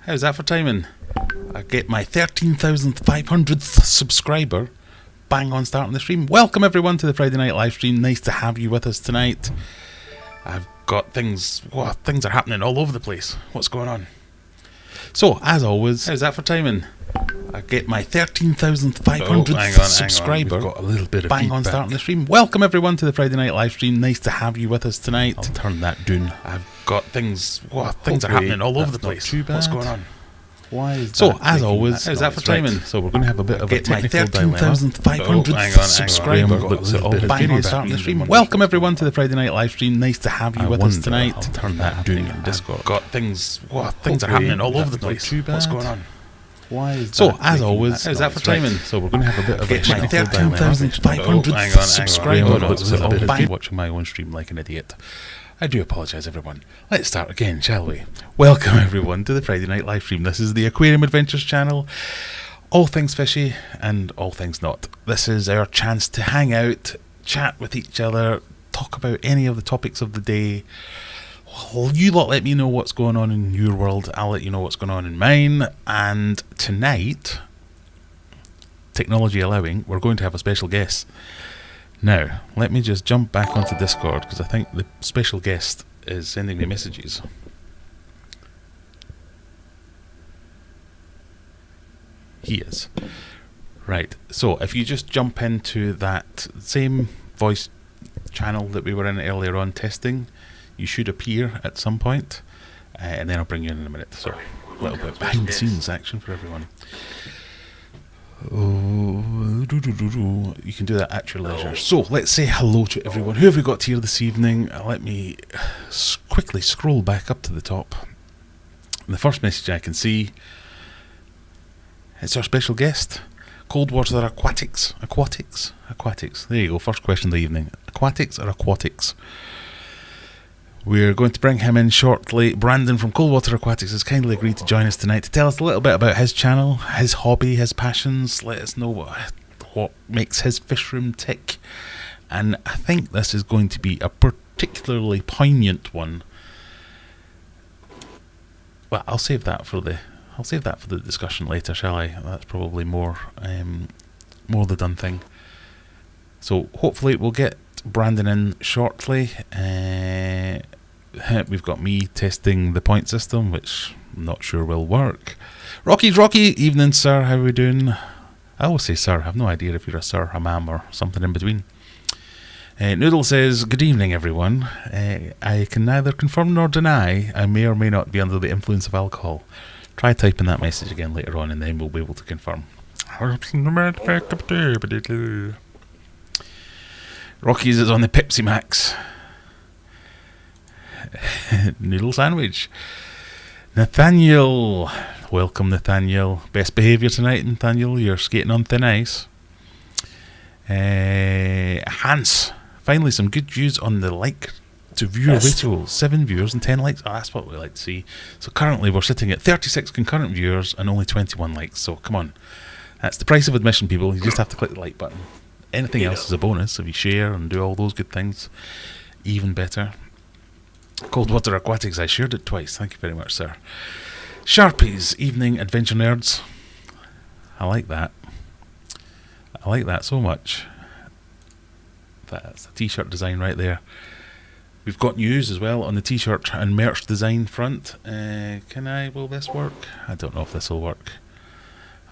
How's that for timing? I get my 13,500th subscriber bang on starting the stream. Welcome everyone to the Friday night live stream. Nice to have you with us tonight. I've got things, things are happening all over the place. What's going on? So, as always, how's that for timing? I get my 13,500th subscriber got a little bit of bang feedback. on starting the stream. Welcome everyone to the Friday night live stream. Nice to have you with us tonight. I'll turn that down. I've got things, things are happening all over the place. What's going on? Why is So, that as making always, that how's that for noise? Right, timing? so we're going to have a bit of a Get my technical dilemma. 13,500th subscriber Looks at all the bang on feedback starting the being stream. wonderful. Welcome everyone to the Friday night live stream. Nice to have you with us tonight. I'll turn that down in Discord. I've got things, things are happening all over the place. What's going on? Why is So, that as making always, that how's that for noise? Right, timing? so we're going to have a bit of a Get my technical dilemma. 13,500th subscriber Looks at all the bang. watching my own stream like an idiot. I do apologise, everyone. Let's start again, shall we? Welcome, everyone, to the Friday night live stream. This is the Aquarium Adventures channel. All things fishy and all things not. This is our chance to hang out, chat with each other, talk about any of the topics of the day. Well, you lot let me know what's going on in your world. I'll let you know what's going on in mine. And tonight, technology allowing, we're going to have a special guest. Now, let me just jump back onto Discord because I think the special guest is sending me messages. He is. Right, so if you just jump into that same voice channel that we were in earlier on testing, you should appear at some point, and then I'll bring you in a minute. So, a little bit behind the scenes action for everyone. Oh, you can do that at your leisure. So let's say hello to everyone. Who have we got here this evening? Let me quickly scroll back up to the top. And the first message I can see, it's our special guest, Cold Water Aquatics. Aquatics. There you go. First question of the evening. Aquatics or aquatics? We're going to bring him in shortly. Brandon from Cold Water Aquatics has kindly agreed to join us tonight to tell us a little bit about his channel, his hobby, his passions. Let us know what makes his fish room tick. And I think this is going to be a particularly poignant one. Well, I'll save that for the discussion later, shall I? That's probably more the done thing. So hopefully we'll get Brandon in shortly. We've got me testing the point system, which I'm not sure will work. Rocky, evening sir, how are we doing? I always say sir, I have no idea if you're a sir, a ma'am, or something in between. Noodle says, good evening everyone. I can neither confirm nor deny I may or may not be under the influence of alcohol. Try typing that message again later on and then we'll be able to confirm. Rocky's is on the Pepsi Max. Noodle sandwich. Nathaniel. Welcome, Nathaniel. Best behaviour tonight, Nathaniel. You're skating on thin ice. Hans. Finally, some good news on the to viewer ratio, 7 viewers and 10 likes. Oh, that's what we like to see. So currently we're sitting at 36 concurrent viewers and only 21 likes. So come on. That's the price of admission, people. You just have to click the like button. Anything else is a bonus. If you share and do all those good things, even better. Cold Water Aquatics, I shared it twice. Thank you very much, sir. Sharpies, Evening Adventure Nerds. I like that. I like that so much. That's a t-shirt design right there. We've got news as well on the t-shirt and merch design front. Will this work? I don't know if this will work.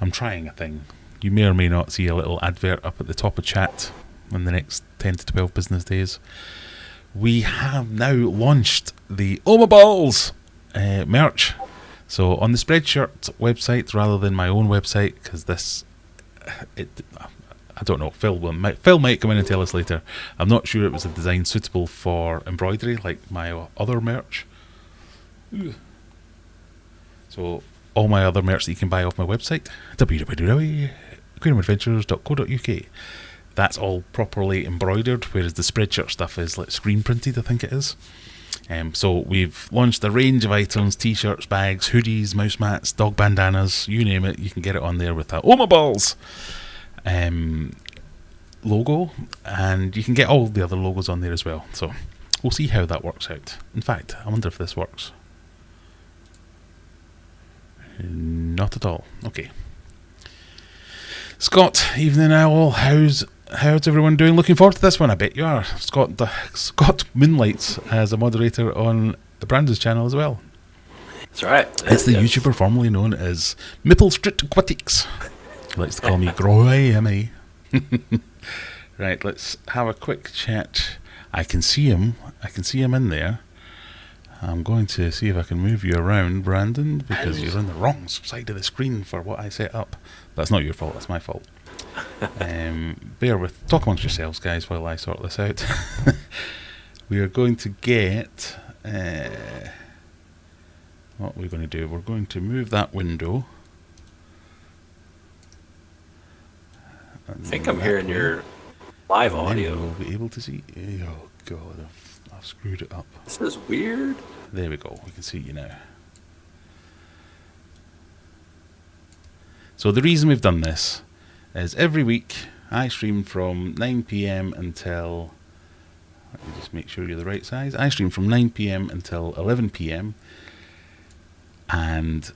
I'm trying a thing. You may or may not see a little advert up at the top of chat in the next 10 to 12 business days. We have now launched the Oma Balls merch. So on the Spreadshirt website rather than my own website, because I don't know, Phil might come in and tell us later. I'm not sure it was a design suitable for embroidery like my other merch. So all my other merch that you can buy off my website, www.aquariumadventures.co.uk. That's all properly embroidered, whereas the Spreadshirt stuff is like screen printed, I think it is. So we've launched a range of items, t-shirts, bags, hoodies, mouse mats, dog bandanas, you name it. You can get it on there with that Oma Balls logo, and you can get all the other logos on there as well. So we'll see how that works out. In fact, I wonder if this works. Not at all. Okay. Scott, evening owl. How's everyone doing? Looking forward to this one. I bet you are. Scott moonlights as a moderator on the Brandon's channel as well. That's right. It's the YouTuber formerly known as Mottled Aquatics. He likes to call me Groy MA. Right, let's have a quick chat. I can see him. I can see him in there. I'm going to see if I can move you around, Brandon, because you're on the wrong side of the screen for what I set up. That's not your fault, that's my fault. Bear with, talk amongst yourselves, guys, while I sort this out. We are going to get, what we're going to do, we're going to move that window. I think I'm hearing your live audio. We'll be able to see, oh god, I've screwed it up. This is weird. There we go, we can see you now. So the reason we've done this is every week I stream from 9 PM until, let me just make sure you're the right size. I stream from 9 PM until 11 PM, and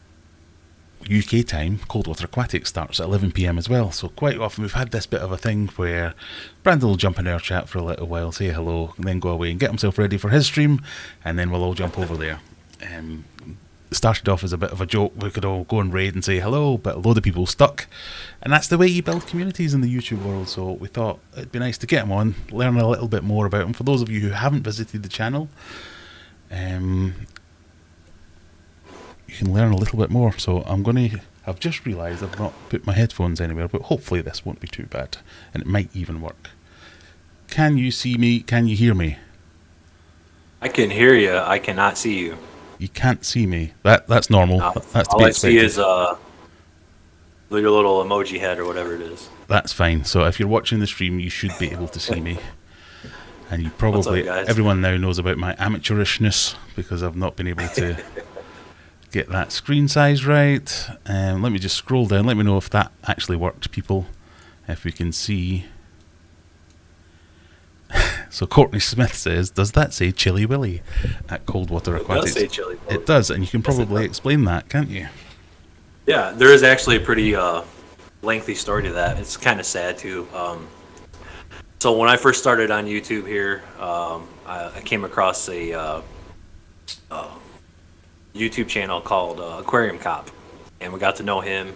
UK time, Cold Water Aquatics starts at 11 PM as well. So quite often we've had this bit of a thing where Brandon will jump in our chat for a little while, say hello, and then go away and get himself ready for his stream, and then we'll all jump over there. It started off as a bit of a joke. We could all go and raid and say hello, but a load of people stuck. And that's the way you build communities in the YouTube world. So we thought it'd be nice to get him on, learn a little bit more about him. For those of you who haven't visited the channel, you can learn a little bit more. So I've just realised I've not put my headphones anywhere, but hopefully this won't be too bad, and it might even work. Can you see me? Can you hear me? I can hear you. I cannot see you. You can't see me. That's normal. That's to all be I see expected. is your little emoji head or whatever it is. That's fine. So if you're watching the stream, you should be able to see me. And you probably, What's up, guys? everyone now knows about my amateurishness because I've not been able to get that screen size right. Let me just scroll down. Let me know if that actually worked, people. If we can see. So Courtney Smith says, does that say Chilly Willy at Cold Water Aquatics? It does say Chilly Willy. It does, and you can probably explain that, can't you? Yeah, there is actually a pretty lengthy story to that. It's kind of sad, too. So when I first started on YouTube here, I came across a YouTube channel called Aquarium Cop, and we got to know him.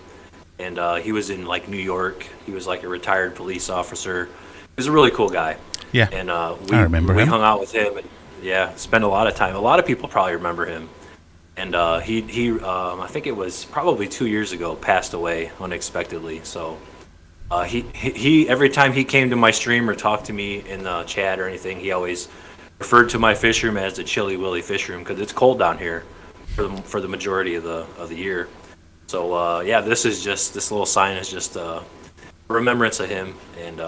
And he was in like New York. He was like a retired police officer. He was a really cool guy. Yeah, and I remember we him. hung out with him. And, yeah, spent a lot of time. A lot of people probably remember him. And he I think it was probably 2 years ago, passed away unexpectedly. So he every time he came to my stream or talked to me in the chat or anything, he always referred to my fish room as the Chilly Willy fish room because it's cold down here for the majority of the year. So yeah, this little sign is just a remembrance of him, and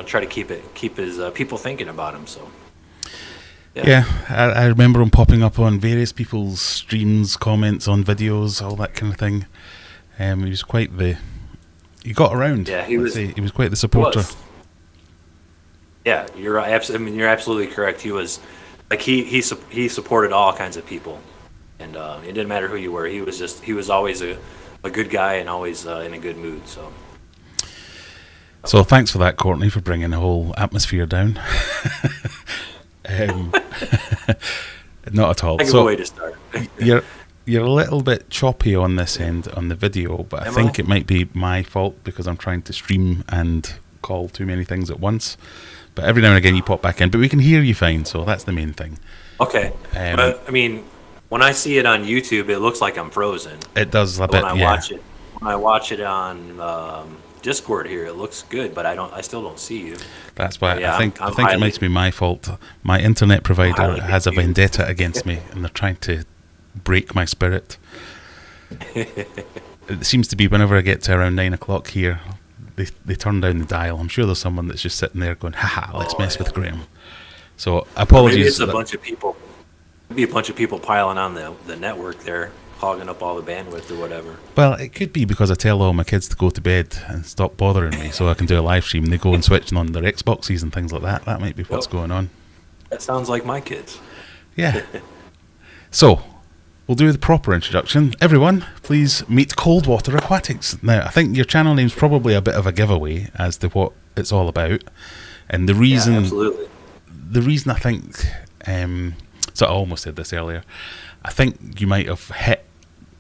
try to keep his people thinking about him. So Yeah, I remember him popping up on various people's streams, comments on videos, all that kind of thing. He was quite the... He got around. Yeah, he was quite the supporter. Yeah, you're right. I mean, you're absolutely correct. He was like he supported all kinds of people, and it didn't matter who you were. He was always a good guy and always in a good mood. So thanks for that, Courtney, for bringing the whole atmosphere down. Not at all. So way to start. You're a little bit choppy on this end on the video, but I think it might be my fault because I'm trying to stream and call too many things at once. But every now and again you pop back in, but we can hear you fine, so that's the main thing. Okay. But I mean, when I see it on YouTube, it looks like I'm frozen. It does a bit. When I watch it on Discord here, it looks good, but I still don't see you. That's why I think it might be my fault. My internet provider has a vendetta against me, and they're trying to break my spirit. It seems to be whenever I get to around 9 o'clock here, they turn down the dial. I'm sure there's someone that's just sitting there going, haha, let's mess with Graham. So apologies. Maybe it's a bunch of people. Maybe a bunch of people piling on the network there, hogging up all the bandwidth or whatever. Well, it could be because I tell all my kids to go to bed and stop bothering me so I can do a live stream, and they go and switch on their Xboxes and things like that. That might be what's going on. That sounds like my kids. Yeah. So, we'll do the proper introduction. Everyone, please meet Cold Water Aquatics. Now, I think your channel name's probably a bit of a giveaway as to what it's all about. And the reason... absolutely. The reason I think... so I almost said this earlier. I think you might have hit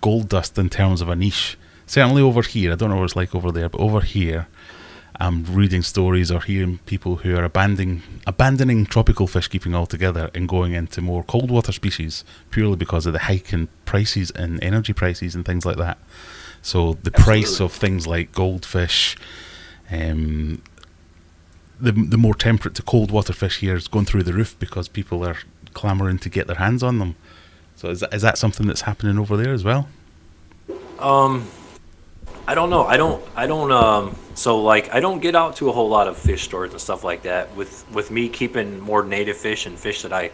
gold dust in terms of a niche. Certainly over here. I don't know what it's like over there, but over here, I'm reading stories or hearing people who are abandoning tropical fish keeping altogether and going into more cold water species purely because of the hike in prices and energy prices and things like that. So the price of things like goldfish, the more temperate to cold water fish here is going through the roof because people are clamoring to get their hands on them. So is that something that's happening over there as well? I don't know. I don't. So like, I don't get out to a whole lot of fish stores and stuff like that. With me keeping more native fish and fish that I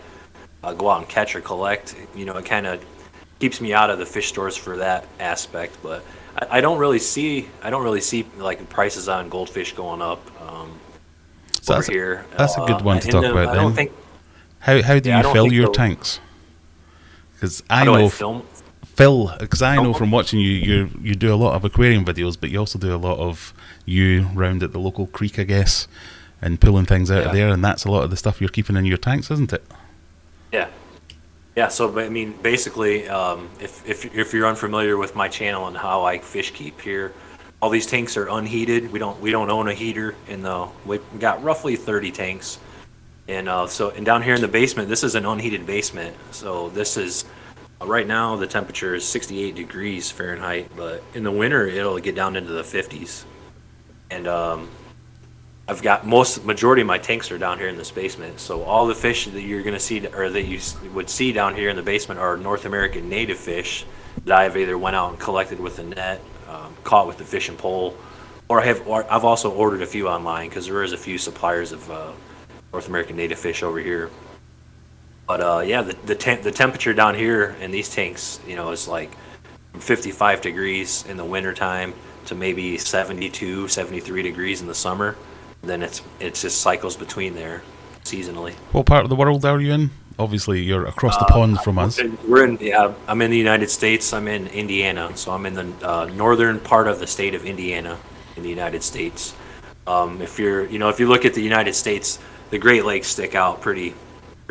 go out and catch or collect, it kind of keeps me out of the fish stores for that aspect. But I don't really see like prices on goldfish going up so over here. That's a good one to talk about. I don't think. How do you fill your tanks? Because I know from watching you do a lot of aquarium videos, but you also do a lot of round at the local creek, I guess, and pulling things out of there, and that's a lot of the stuff you're keeping in your tanks, isn't it? Yeah. So I mean, basically, if you're unfamiliar with my channel and how I fish keep here, all these tanks are unheated. We don't own a heater, and we got roughly 30 tanks. And down here in the basement, this is an unheated basement. So this is, right now the temperature is 68 degrees Fahrenheit, but in the winter it'll get down into the 50s. And I've got majority of my tanks are down here in this basement. So all the fish that you're going to see, or that you would see down here in the basement, are North American native fish that I've either went out and collected with a net, caught with the fishing pole, or I've also ordered a few online because there is a few suppliers of North American native fish over here. But the temperature down here in these tanks, is like 55 degrees in the wintertime to maybe 72, 73 degrees in the summer. Then it just cycles between there seasonally. What part of the world are you in? Obviously, you're across the pond from us. I'm in the United States. I'm in Indiana, so I'm in the northern part of the state of Indiana in the United States. If you look at the United States, the Great Lakes stick out pretty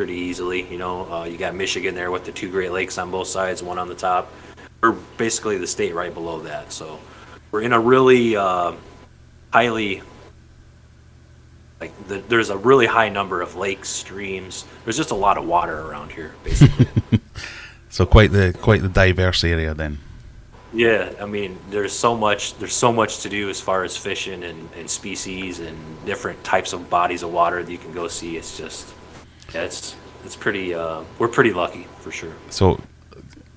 easily. You got Michigan there with the two Great Lakes on both sides, one on the top. We're basically the state right below that. So we're in a really highly, there's a really high number of lakes, streams. There's just a lot of water around here, basically. So quite the diverse area then. Yeah, I mean, there's so much to do as far as fishing and species and different types of bodies of water that you can go see. It's just, it's pretty. We're pretty lucky for sure. So,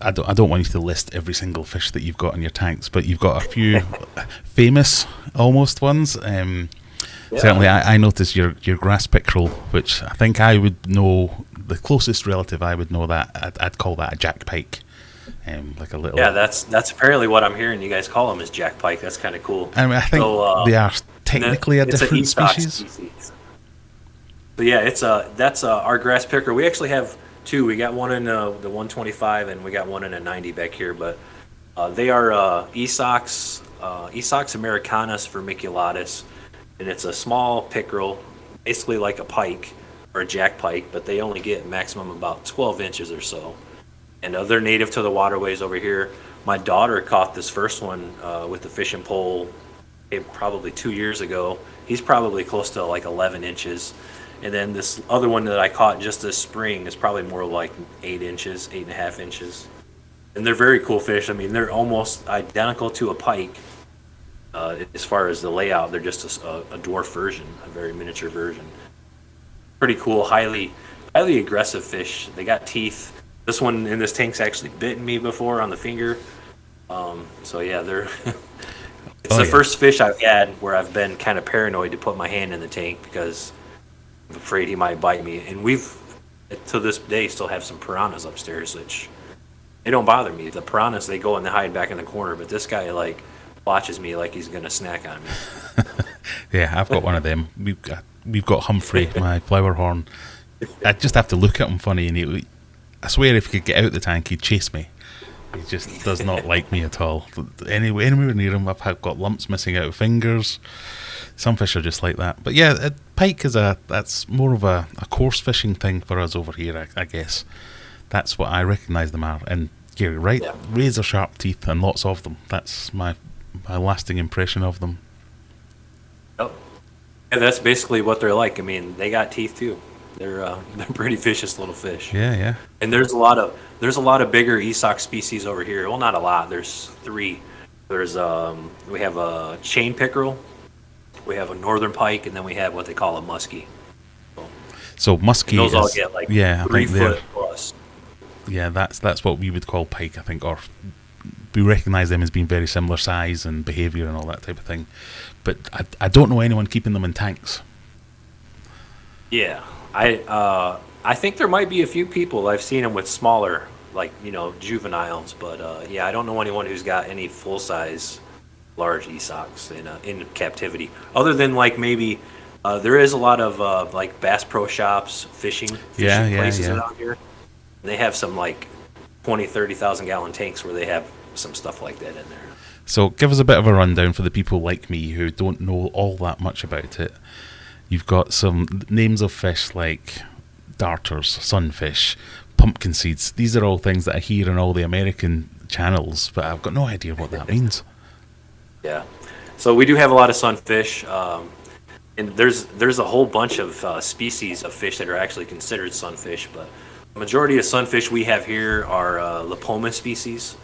I don't want you to list every single fish that you've got in your tanks, but you've got a few famous almost ones. Certainly, I noticed your grass pickerel, which I think I would know, the closest relative I would know that, I'd call that a jack pike. Like a little. Yeah, that's apparently what I'm hearing you guys call them is jack pike. That's kind of cool. I mean, I think they are technically a different species. But yeah, that's our grass picker. We actually have two. We got one in the 125 and we got one in a 90 back here. But they are Esox americanus vermiculatus, and it's a small pickerel, basically like a pike or a jack pike, but they only get maximum about 12 inches or so. And they're native to the waterways over here. My daughter caught this first one with the fishing pole probably 2 years ago. He's probably close to like 11 inches. And then this other one that I caught just this spring is probably more like 8 inches, 8.5 inches. And they're very cool fish. I mean, they're almost identical to a pike as far as the layout. They're just a dwarf version, a very miniature version. Pretty cool, highly aggressive fish. They got teeth. This one in this tank's actually bitten me before on the finger. So yeah, they're it's the first fish I've had where I've been kind of paranoid to put my hand in the tank because I'm afraid he might bite me. And we've, to this day, still have some piranhas upstairs, which they don't bother me. The piranhas, they go and they hide back in the corner, but this guy like watches me like he's gonna snack on me. Yeah, I've got one of them. We've got Humphrey, my flower horn. I just have to look at him funny, and I swear if he could get out the tank, he'd chase me. He just does not like me at all. Anywhere near him, I've got lumps missing out of fingers. Some fish are just like that. But yeah, pike that's more of a coarse fishing thing for us over here, I guess. That's what I recognise them are. And you're right, razor sharp teeth and lots of them. That's my lasting impression of them. Oh, yeah, that's basically what they're like. I mean, they got teeth too. They're pretty vicious little fish. Yeah. And there's a lot of bigger Esox species over here. Well, not a lot. There's 3. There's we have a chain pickerel, we have a northern pike, and then we have what they call a muskie. So muskie, those all get like 3 foot plus. Yeah, that's what we would call pike, I think, or we recognise them as being very similar size and behaviour and all that type of thing. But I don't know anyone keeping them in tanks. Yeah. I think there might be a few people. I've seen them with smaller, like, juveniles, but yeah, I don't know anyone who's got any full-size large Esox in captivity. Other than like maybe there is a lot of like Bass Pro Shops, fishing places around here. They have some like 30,000 gallon tanks where they have some stuff like that in there. So give us a bit of a rundown for the people like me who don't know all that much about it. You've got some names of fish like darters, sunfish, pumpkin seeds. These are all things that I hear on all the American channels, but I've got no idea what that means. Yeah. So we do have a lot of sunfish, and there's a whole bunch of species of fish that are actually considered sunfish, but the majority of sunfish we have here are Lipoma species,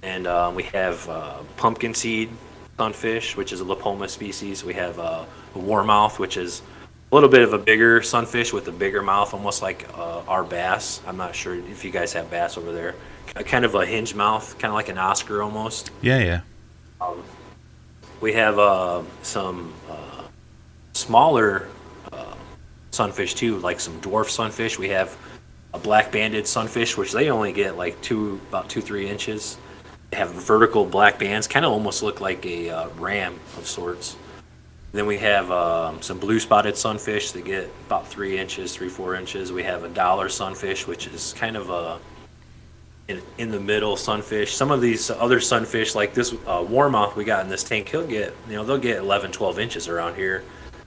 and we have pumpkin seed sunfish, which is a Lipoma species. We have a warmouth, which is a little bit of a bigger sunfish with a bigger mouth, almost like our bass. I'm not sure if you guys have bass over there. Kind of a hinge mouth, kind of like an Oscar almost. Yeah. We have some smaller sunfish too, like some dwarf sunfish. We have a black banded sunfish, which they only get like about 2-3 inches. They have vertical black bands, kind of almost look like a ram of sorts. Then we have some blue spotted sunfish that get about 3 inches, 3-4 inches. We have a dollar sunfish, which is kind of in the middle sunfish. Some of these other sunfish, like this warmouth we got in this tank, they'll get 11, 12 inches around here.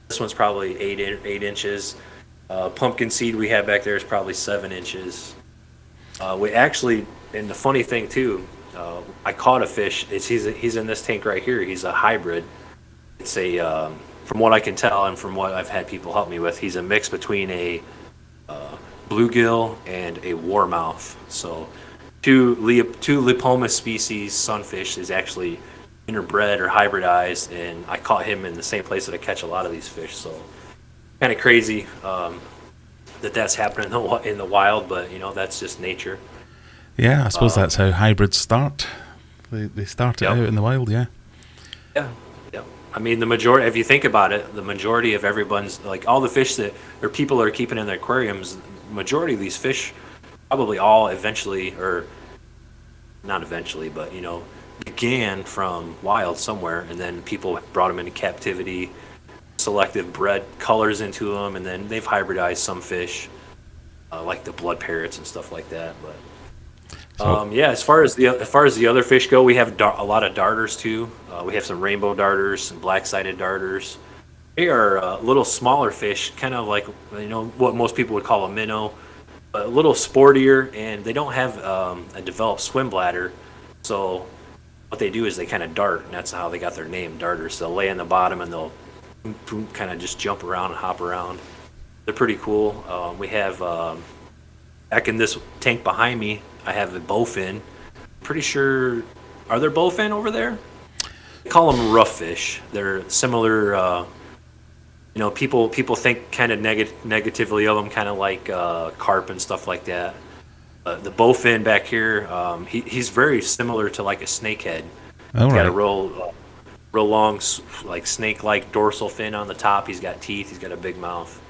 This one's probably 8 inches. Pumpkin seed we have back there is probably 7 inches. We actually, and the funny thing too, I caught a fish. He's in this tank right here. He's a hybrid. It's from what I can tell and from what I've had people help me with, he's a mix between a bluegill and a warmouth. So two Lipoma species sunfish is actually interbred or hybridized, and I caught him in the same place that I catch a lot of these fish. So kind of crazy that's happening in the wild, but that's just nature. Yeah, I suppose that's how hybrids start. They start it out in the wild, yeah. Yeah. Yeah. I mean, the majority, if you think about it, the majority of everyone's, like all the fish that or people are keeping in their aquariums, the majority of these fish probably all eventually, or not eventually, but began from wild somewhere, and then people brought them into captivity, selective bred colors into them, and then they've hybridized some fish, like the blood parrots and stuff like that. But yeah, as far as the other fish go, we have a lot of darters too. We have some rainbow darters and black-sided darters. They are little smaller fish, kind of like what most people would call a minnow, but a little sportier, and they don't have a developed swim bladder. So what they do is they kind of dart, and that's how they got their name, darters. They'll lay on the bottom and they'll kind of just jump around and hop around. They're pretty cool. We have back in this tank behind me, I have a bowfin. Pretty sure, are there bowfin over there? They call them rough fish. They're similar. People think kind of negatively of them, kind of like carp and stuff like that. The bowfin back here, he's very similar to like a snakehead. He's got a real long, like snake-like dorsal fin on the top. He's got teeth. He's got a big mouth.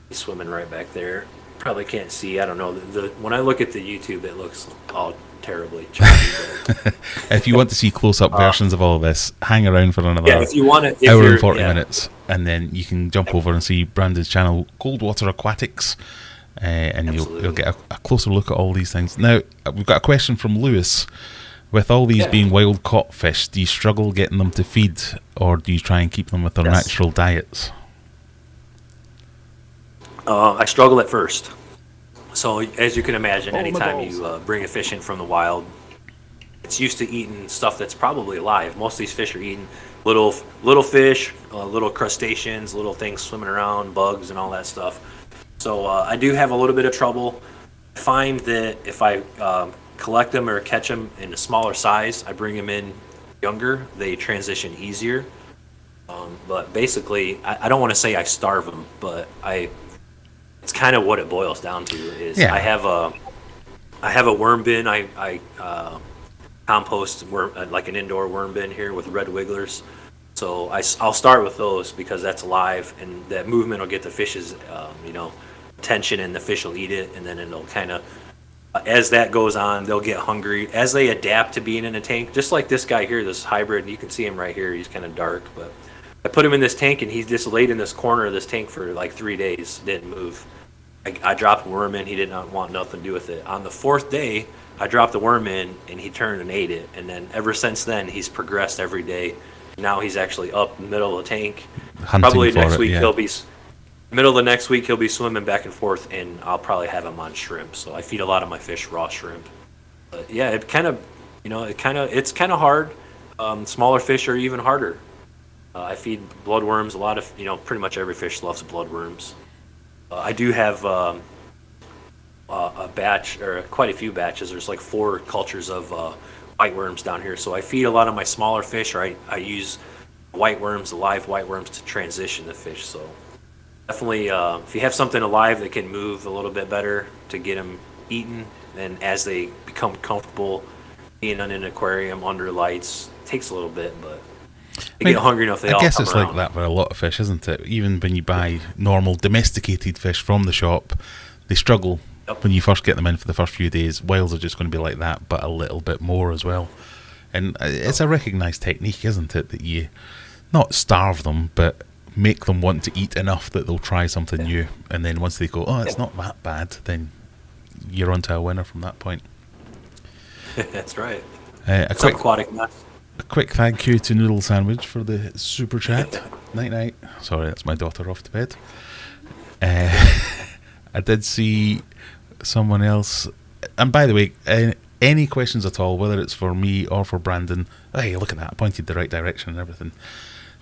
He's swimming right back there. Probably can't see. I don't know. When I look at the YouTube, it looks all terribly choppy. If you want to see close-up versions of all of this, hang around for another if you want it, hour and 40 minutes, and then you can jump over and see Brandon's channel, Cold Water Aquatics, and you'll get a closer look at all these things. Now, we've got a question from Lewis. With all these being wild-caught fish, do you struggle getting them to feed, or do you try and keep them with their natural diets? I struggle at first. So as you can imagine, anytime you bring a fish in from the wild, it's used to eating stuff that's probably alive. Most of these fish are eating little fish, little crustaceans, little things swimming around, bugs and all that stuff. So I do have a little bit of trouble. I find that if I collect them or catch them in a smaller size, I bring them in younger, they transition easier. But basically, I don't want to say I starve them, but it's kind of what it boils down to. Is I have a worm bin. I compost like an indoor worm bin here with red wigglers. So I'll start with those because that's alive, and that movement will get the fish's attention, and the fish will eat it, and then it'll kind of as that goes on, they'll get hungry as they adapt to being in a tank. Just like this guy here, this hybrid. You can see him right here. He's kind of dark, but I put him in this tank, and he's just laid in this corner of this tank for like 3 days. Didn't move. I dropped a worm in. He did not want nothing to do with it. On the 4th day, I dropped the worm in, and he turned and ate it. And then ever since then, he's progressed every day. Now he's actually up in the middle of the tank. Probably next week he'll be middle of the next week he'll be swimming back and forth, and I'll probably have him on shrimp. So I feed a lot of my fish raw shrimp. But yeah, it kind of it's kind of hard. Smaller fish are even harder. I feed bloodworms. A lot of pretty much every fish loves bloodworms. I do have a batch, or quite a few batches. There's like 4 cultures of white worms down here. So I feed a lot of my smaller fish, or I use white worms, the live white worms, to transition the fish. So definitely, if you have something alive that can move a little bit better to get them eaten, and as they become comfortable being in an aquarium under lights, it takes a little bit, but they get hungry enough. I guess it's like that for a lot of fish, isn't it? Even when you buy normal domesticated fish from the shop, they struggle when you first get them in for the first few days. Whales are just going to be like that, but a little bit more as well. And it's a recognised technique, isn't it, that you not starve them, but make them want to eat enough that they'll try something new. And then once they go, oh, it's not that bad, then you're onto a winner from that point. That's right. A quick thank you to Noodle Sandwich for the super chat. Night night. Sorry, that's my daughter off to bed. I did see someone else. And by the way, any questions at all, whether it's for me or for Brandon, hey, look at that, I pointed the right direction and everything.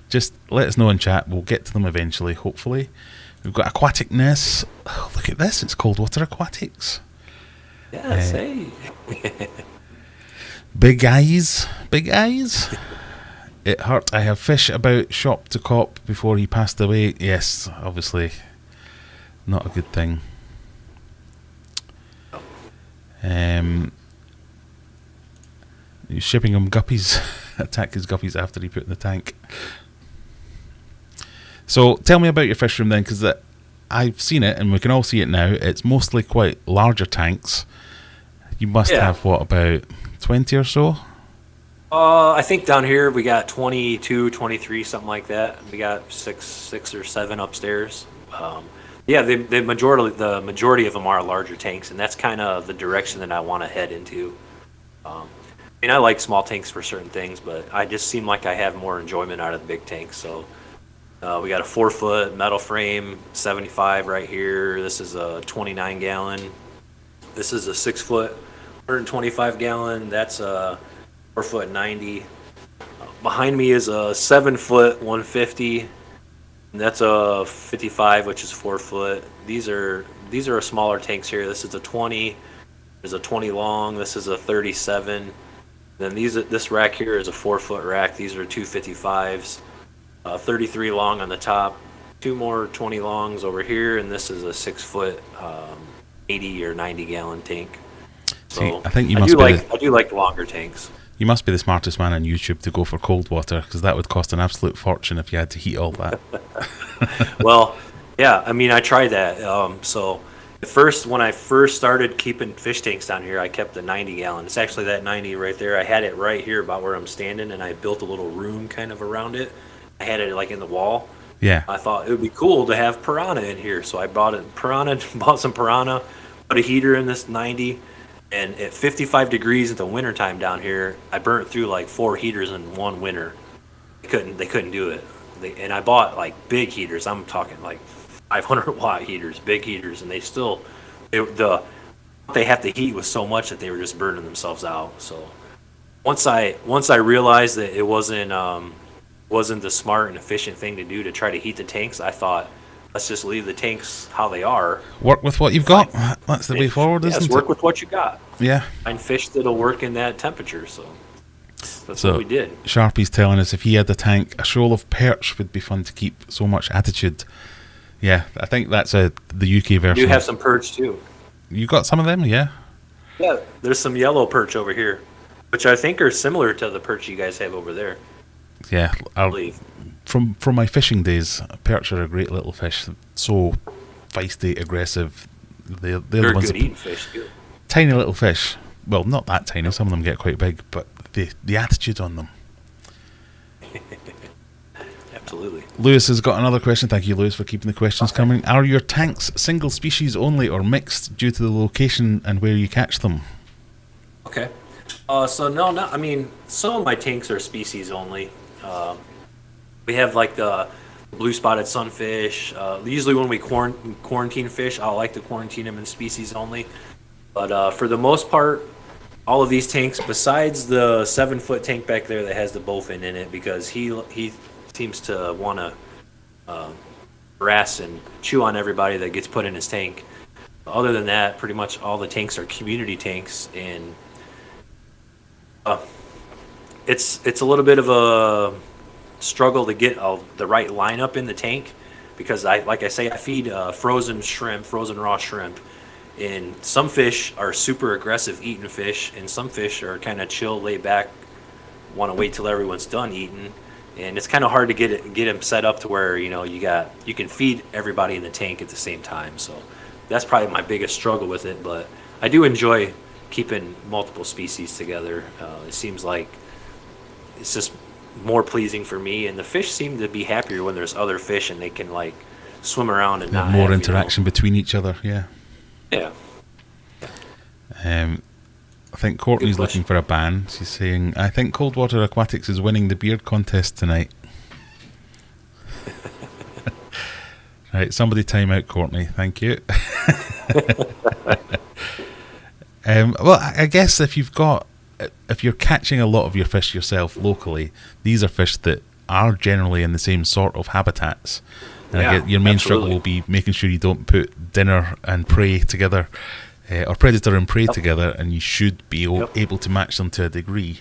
Just let us know in chat. We'll get to them eventually, hopefully. We've got Aquaticness. Oh, look at this. It's Cold Water Aquatics. Yes, hey. Big eyes. Big eyes. It hurt. I have fish about shop to cop before he passed away. Yes, obviously. Not a good thing. You're shipping him guppies. attack his guppies after he put in the tank. So tell me about your fish room then, because I've seen it and we can all see it now. It's mostly quite larger tanks. You must have, what, about 20 or so? I think down here we got 22, 23, something like that. We got six or seven upstairs. The majority of them are larger tanks, and that's kind of the direction that I want to head into. I like small tanks for certain things, but I just seem like I have more enjoyment out of the big tanks. So we got a 4-foot metal frame, 75 right here. This is a 29 gallon. This is a 6-foot, 125 gallon. That's a 4-foot 90. Behind me is a 7-foot 150. And that's a 55, which is 4 foot. These are smaller tanks here. This is a 20. There's a 20 long. This is a 37. Then this rack here is a 4-foot rack. These are 255s. 33 long on the top. 2 more 20 longs over here, and this is a 6-foot 80 or 90 gallon tank. So see, I think I do like the longer tanks. You must be the smartest man on YouTube to go for cold water, because that would cost an absolute fortune if you had to heat all that. Well, yeah, I tried that. So when I first started keeping fish tanks down here, I kept the 90 gallon. It's actually that 90 right there. I had it right here about where I'm standing, and I built a little room kind of around it. I had it like in the wall. Yeah. I thought it would be cool to have piranha in here, so I bought some piranha, put a heater in this 90. And at 55 degrees in the wintertime down here, I burnt through like 4 heaters in one winter. They couldn't do it. And I bought like big heaters. I'm talking like 500 watt heaters, big heaters, and they have to heat with so much that they were just burning themselves out. So once I realized that it wasn't the smart and efficient thing to do to try to heat the tanks, I thought, let's just leave the tanks how they are. Work with what you've got. That's the way forward, isn't it? Work with what you got. Yeah. Find fish that'll work in that temperature. So that's what we did. Sharpie's telling us if he had a tank, a shoal of perch would be fun to keep. So much attitude. Yeah, I think that's the UK version. You have some perch too. You got some of them, yeah? Yeah, there's some yellow perch over here, which I think are similar to the perch you guys have over there. Yeah, I believe. From my fishing days, perch are a great little fish. So feisty, aggressive. They're the ones good eating fish too. Tiny little fish. Well, not that tiny. Some of them get quite big, but the attitude on them. Absolutely. Lewis has got another question. Thank you, Lewis, for keeping the questions coming. Are your tanks single species only or mixed due to the location and where you catch them? Okay. So no, some of my tanks are species only. We have like the blue spotted sunfish. Usually when we quarantine fish, I like to quarantine them in species only. But for the most part, all of these tanks, besides the 7-foot tank back there that has the bowfin in it, because he seems to want to harass and chew on everybody that gets put in his tank. Other than that, pretty much all the tanks are community tanks, and it's a little bit of a struggle to get the right lineup in the tank, because I feed frozen raw shrimp, and some fish are super aggressive eating fish, and some fish are kind of chill, laid back, want to wait till everyone's done eating, and it's kind of hard to get them set up to where you can feed everybody in the tank at the same time. So that's probably my biggest struggle with it, but I do enjoy keeping multiple species together. It seems like it's just more pleasing for me, and the fish seem to be happier when there's other fish and they can like swim around and not more have, interaction between each other. Yeah. I think Courtney's looking for a ban. She's saying, I think Cold Water Aquatics is winning the beard contest tonight. Right, somebody time out Courtney. Thank you. Well, I guess if you're catching a lot of your fish yourself locally, these are fish that are generally in the same sort of habitats. And I get your main struggle will be making sure you don't put dinner and prey together, or predator and prey together, and you should be able to match them to a degree.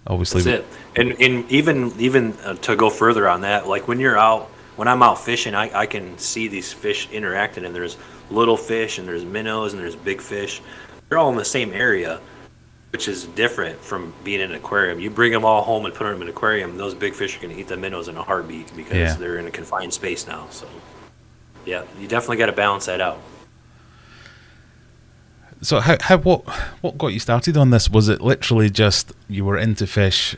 Obviously, that's it. And even to go further on that, like when I'm out fishing, I can see these fish interacting, and there's little fish, and there's minnows, and there's big fish. They're all in the same area. which is different from being in an aquarium. You bring them all home and put them in an aquarium, those big fish are going to eat the minnows in a heartbeat because they're in a confined space now. So, yeah, you definitely got to balance that out. So what got you started on this? Was it literally just you were into fish,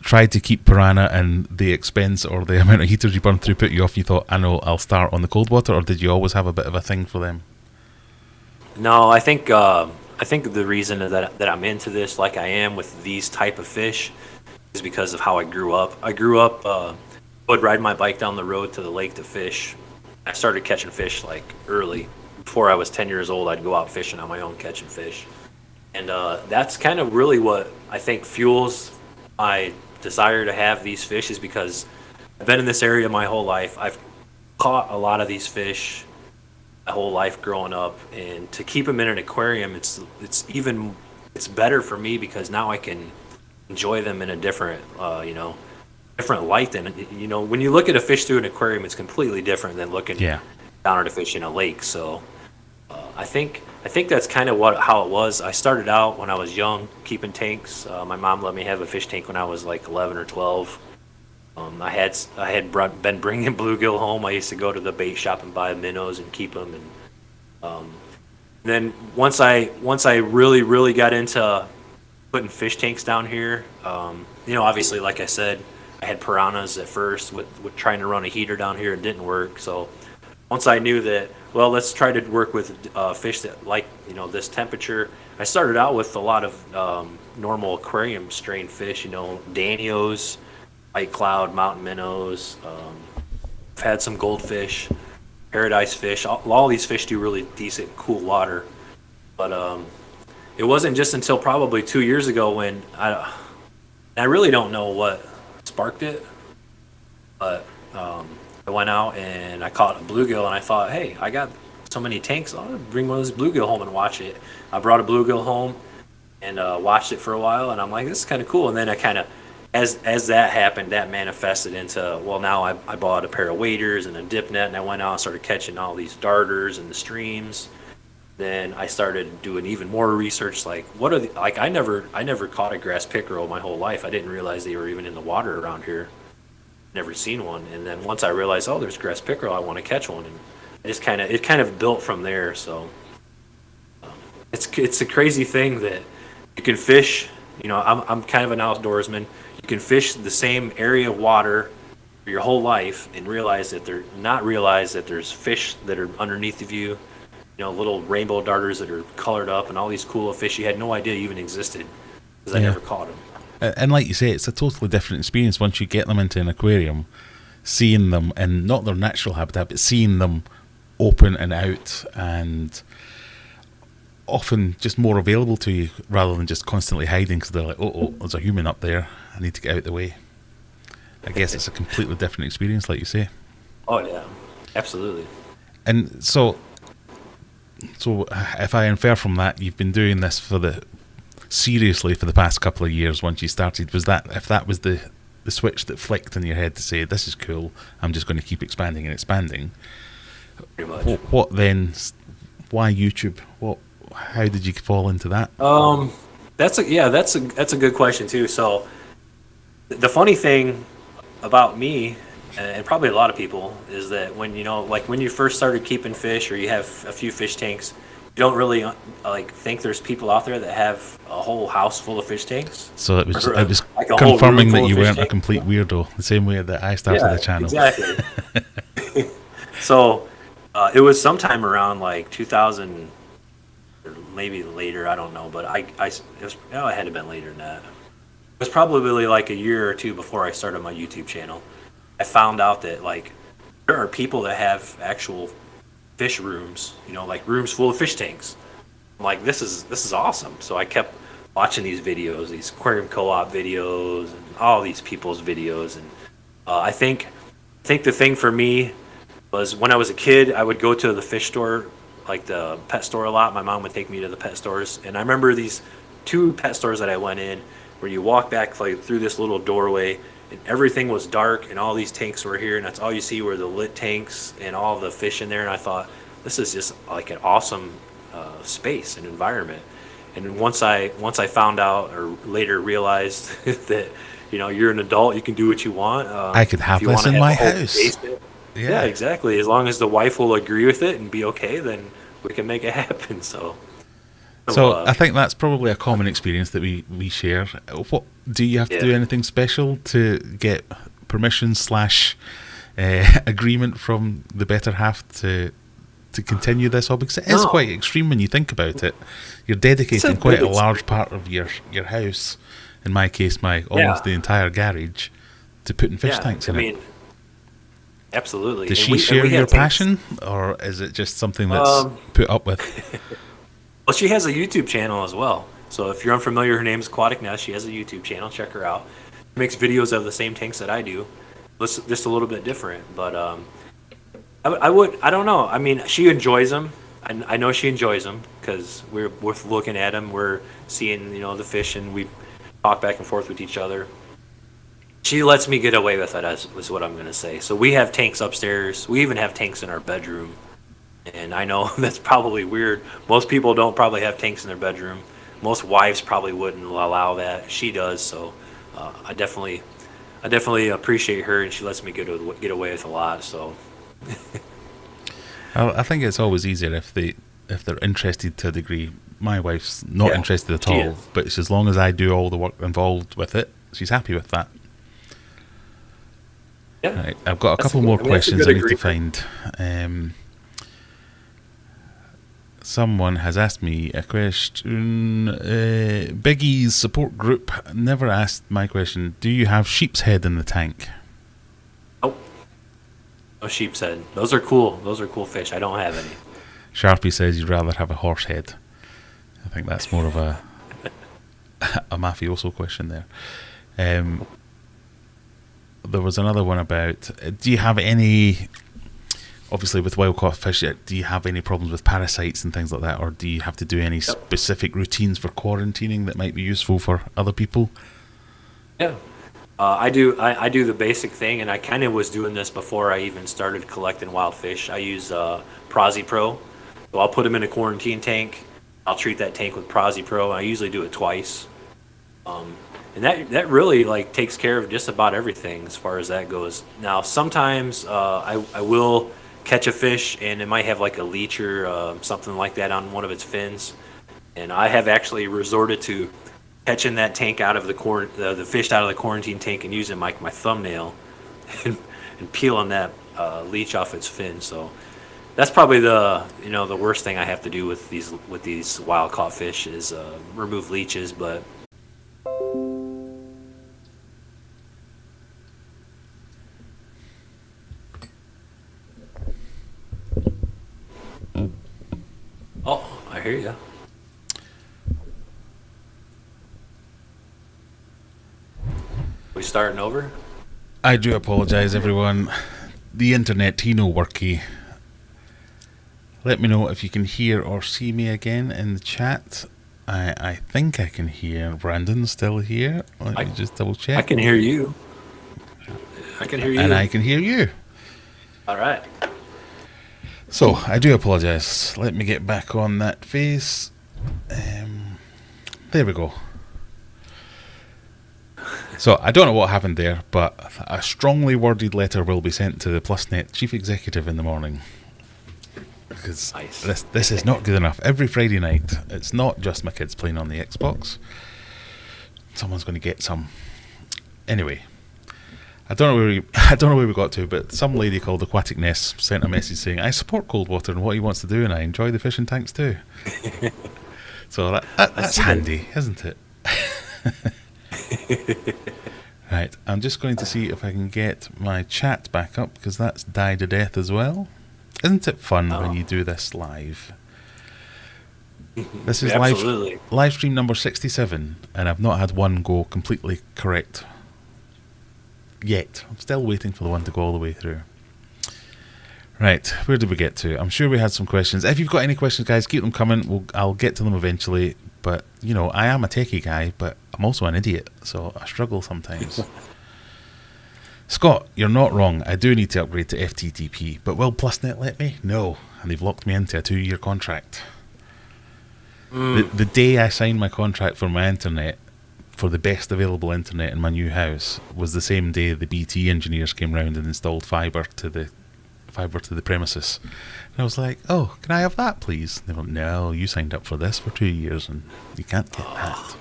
tried to keep piranha, and the expense or the amount of heaters you burned through put you off? You thought, I know, I'll start on the cold water, or did you always have a bit of a thing for them? No, I think the reason that I'm into this, like I am with these type of fish, is because of how I grew up. I would ride my bike down the road to the lake to fish. I started catching fish like early. Before I was 10 years old, I'd go out fishing on my own, catching fish. And that's kind of really what I think fuels my desire to have these fish, is because I've been in this area my whole life. I've caught a lot of these fish my whole life growing up, and to keep them in an aquarium, it's better for me because now I can enjoy them in a different different light than, when you look at a fish through an aquarium, it's completely different than looking down at a fish in a lake. So I think that's kind of how it was. I started out when I was young keeping tanks. My mom let me have a fish tank when I was like 11 or 12. I had been bringing bluegill home. I used to go to the bait shop and buy minnows and keep them. And then once I really got into putting fish tanks down here, obviously, like I said, I had piranhas at first with trying to run a heater down here. It didn't work. So once I knew that, well, let's try to work with fish that like this temperature. I started out with a lot of normal aquarium strain fish, Danios, white cloud, mountain minnows. I've had some goldfish, paradise fish. All these fish do really decent, cool water. But it wasn't just until probably 2 years ago when I really don't know what sparked it, but I went out and I caught a bluegill, and I thought, hey, I got so many tanks, I'll bring one of those bluegill home and watch it. I brought a bluegill home and watched it for a while, and I'm like, this is kind of cool. And then I kind of, as that happened, that manifested into, well, now I bought a pair of waders and a dip net, and I went out and started catching all these darters in the streams. Then I started doing even more research, like what are I never caught a grass pickerel my whole life. I didn't realize they were even in the water around here. Never seen one. And then once I realized, oh, there's grass pickerel, I want to catch one, and it kind of built from there. So it's a crazy thing that you can fish. I'm kind of an outdoorsman. You can fish the same area of water for your whole life and realize that there's fish that are underneath of you. Little rainbow darters that are colored up, and all these cool fish you had no idea even existed because I never caught them. And like you say, it's a totally different experience once you get them into an aquarium, seeing them in not their natural habitat, but seeing them open and out, and often just more available to you rather than just constantly hiding because they're like, oh, there's a human up there, I need to get out of the way. I guess it's a completely different experience, like you say. Oh yeah, absolutely. And so if I infer from that, you've been doing this seriously for the past couple of years. Once you started, was the switch that flicked in your head to say, this is cool, I'm just going to keep expanding and expanding? Pretty much. What then? Why YouTube? How did you fall into that? That's a good question too. So the funny thing about me, and probably a lot of people, is that when you first started keeping fish, or you have a few fish tanks, you don't really think there's people out there that have a whole house full of fish tanks. So it was like confirming that you weren't a complete weirdo, the same way that I started the channel. Exactly. So it was sometime around like 2000, or maybe later, I don't know, but it had to have been later than that. It was probably like a year or two before I started my YouTube channel. I found out that there are people that have actual fish rooms, like rooms full of fish tanks. I'm like, this is awesome. So I kept watching these videos, these aquarium co-op videos, and all these people's videos. And I think the thing for me was, when I was a kid, I would go to the fish store, like the pet store, a lot. My mom would take me to the pet stores, and I remember these 2 pet stores that I went in, where you walk back through this little doorway, and everything was dark, and all these tanks were here, and that's all you see were the lit tanks and all the fish in there. And I thought, this is just like an awesome space and environment. And once I found out or later realized that you're an adult, you can do what you want. I could have this in my house. Yeah, exactly. As long as the wife will agree with it and be okay, then we can make it happen. So I think that's probably a common experience that we share. What do you have to do anything special to get permission / agreement from the better half to continue this hobby? Because it is quite extreme when you think about it. You're dedicating quite a large part of your house, in my case, almost the entire garage, to putting fish tanks in it. Absolutely. Does she share your passion, or is it just something that's put up with? Well, she has a YouTube channel as well. So if you're unfamiliar, her name's Aquatic Nest. She has a YouTube channel. Check her out. She makes videos of the same tanks that I do. It's just a little bit different, but I don't know. I mean, she enjoys them. I know she enjoys them because we're looking at them. We're seeing, the fish, and we talk back and forth with each other. She lets me get away with it, is what I'm going to say. So we have tanks upstairs. We even have tanks in our bedroom. And I know that's probably weird. Most people don't probably have tanks in their bedroom. Most wives probably wouldn't allow that. She does. So I definitely appreciate her, and she lets me get away with a lot. So. I think it's always easier if they're interested to a degree. My wife's not interested at all, but as long as I do all the work involved with it, she's happy with that. Yeah. Right, I've got a couple more questions I need to find. Someone has asked me a question. Biggie's support group never asked my question. Do you have sheep's head in the tank? Nope. No sheep's head. Those are cool. Those are cool fish. I don't have any. Sharpie says you'd rather have a horse head. I think that's more of a mafioso question there. There was another one about, do you have any, obviously with wild caught fish, do you have any problems with parasites and things like that, or do you have to do any specific routines for quarantining that might be useful for other people? Yeah. I do the basic thing, and I kind of was doing this before I even started collecting wild fish. I use Prozi Pro. So I'll put them in a quarantine tank. I'll treat that tank with Prozi Pro. I usually do it twice. And that really takes care of just about everything as far as that goes. Now, sometimes I will catch a fish, and it might have like a leech or something like that on one of its fins. And I have actually resorted to catching that tank out of the fish out of the quarantine tank and using my thumbnail and peeling that leech off its fin. So that's probably the worst thing I have to do with these wild caught fish is remove leeches. But I hear you. We starting over? I do apologise, everyone. The internet no worky. Let me know if you can hear or see me again in the chat. I think I can hear Brandon still here. Let me just double check. I can hear you. And I can hear you. All right. So, I do apologise. Let me get back on that face. There we go. So, I don't know what happened there, but a strongly worded letter will be sent to the PlusNet chief executive in the morning. Because this is not good enough. Every Friday night, it's not just my kids playing on the Xbox. Someone's going to get some. Anyway, I don't know where we got to, but some lady called Aquatic Nest sent a message saying, I support Cold Water and what he wants to do, and I enjoy the fishing tanks too. So that's handy, isn't it? Right, I'm just going to see if I can get my chat back up, because that's died to death as well. Isn't it fun when you do this live? This is live stream number 67, and I've not had one go completely correct yet. I'm still waiting for the one to go all the way through. Right, where did we get to? I'm sure we had some questions. If you've got any questions, guys, keep them coming. I'll get to them eventually. But, I am a techie guy, but I'm also an idiot, so I struggle sometimes. Scott, you're not wrong. I do need to upgrade to FTTP, but will PlusNet let me? No, and they've locked me into a 2-year contract. The day I signed my contract for my internet, for the best available internet in my new house, was the same day the BT engineers came round and installed fibre to the premises. And I was like, "Oh, can I have that, please?" And they went, "No, you signed up for this for 2 years, and you can't get that."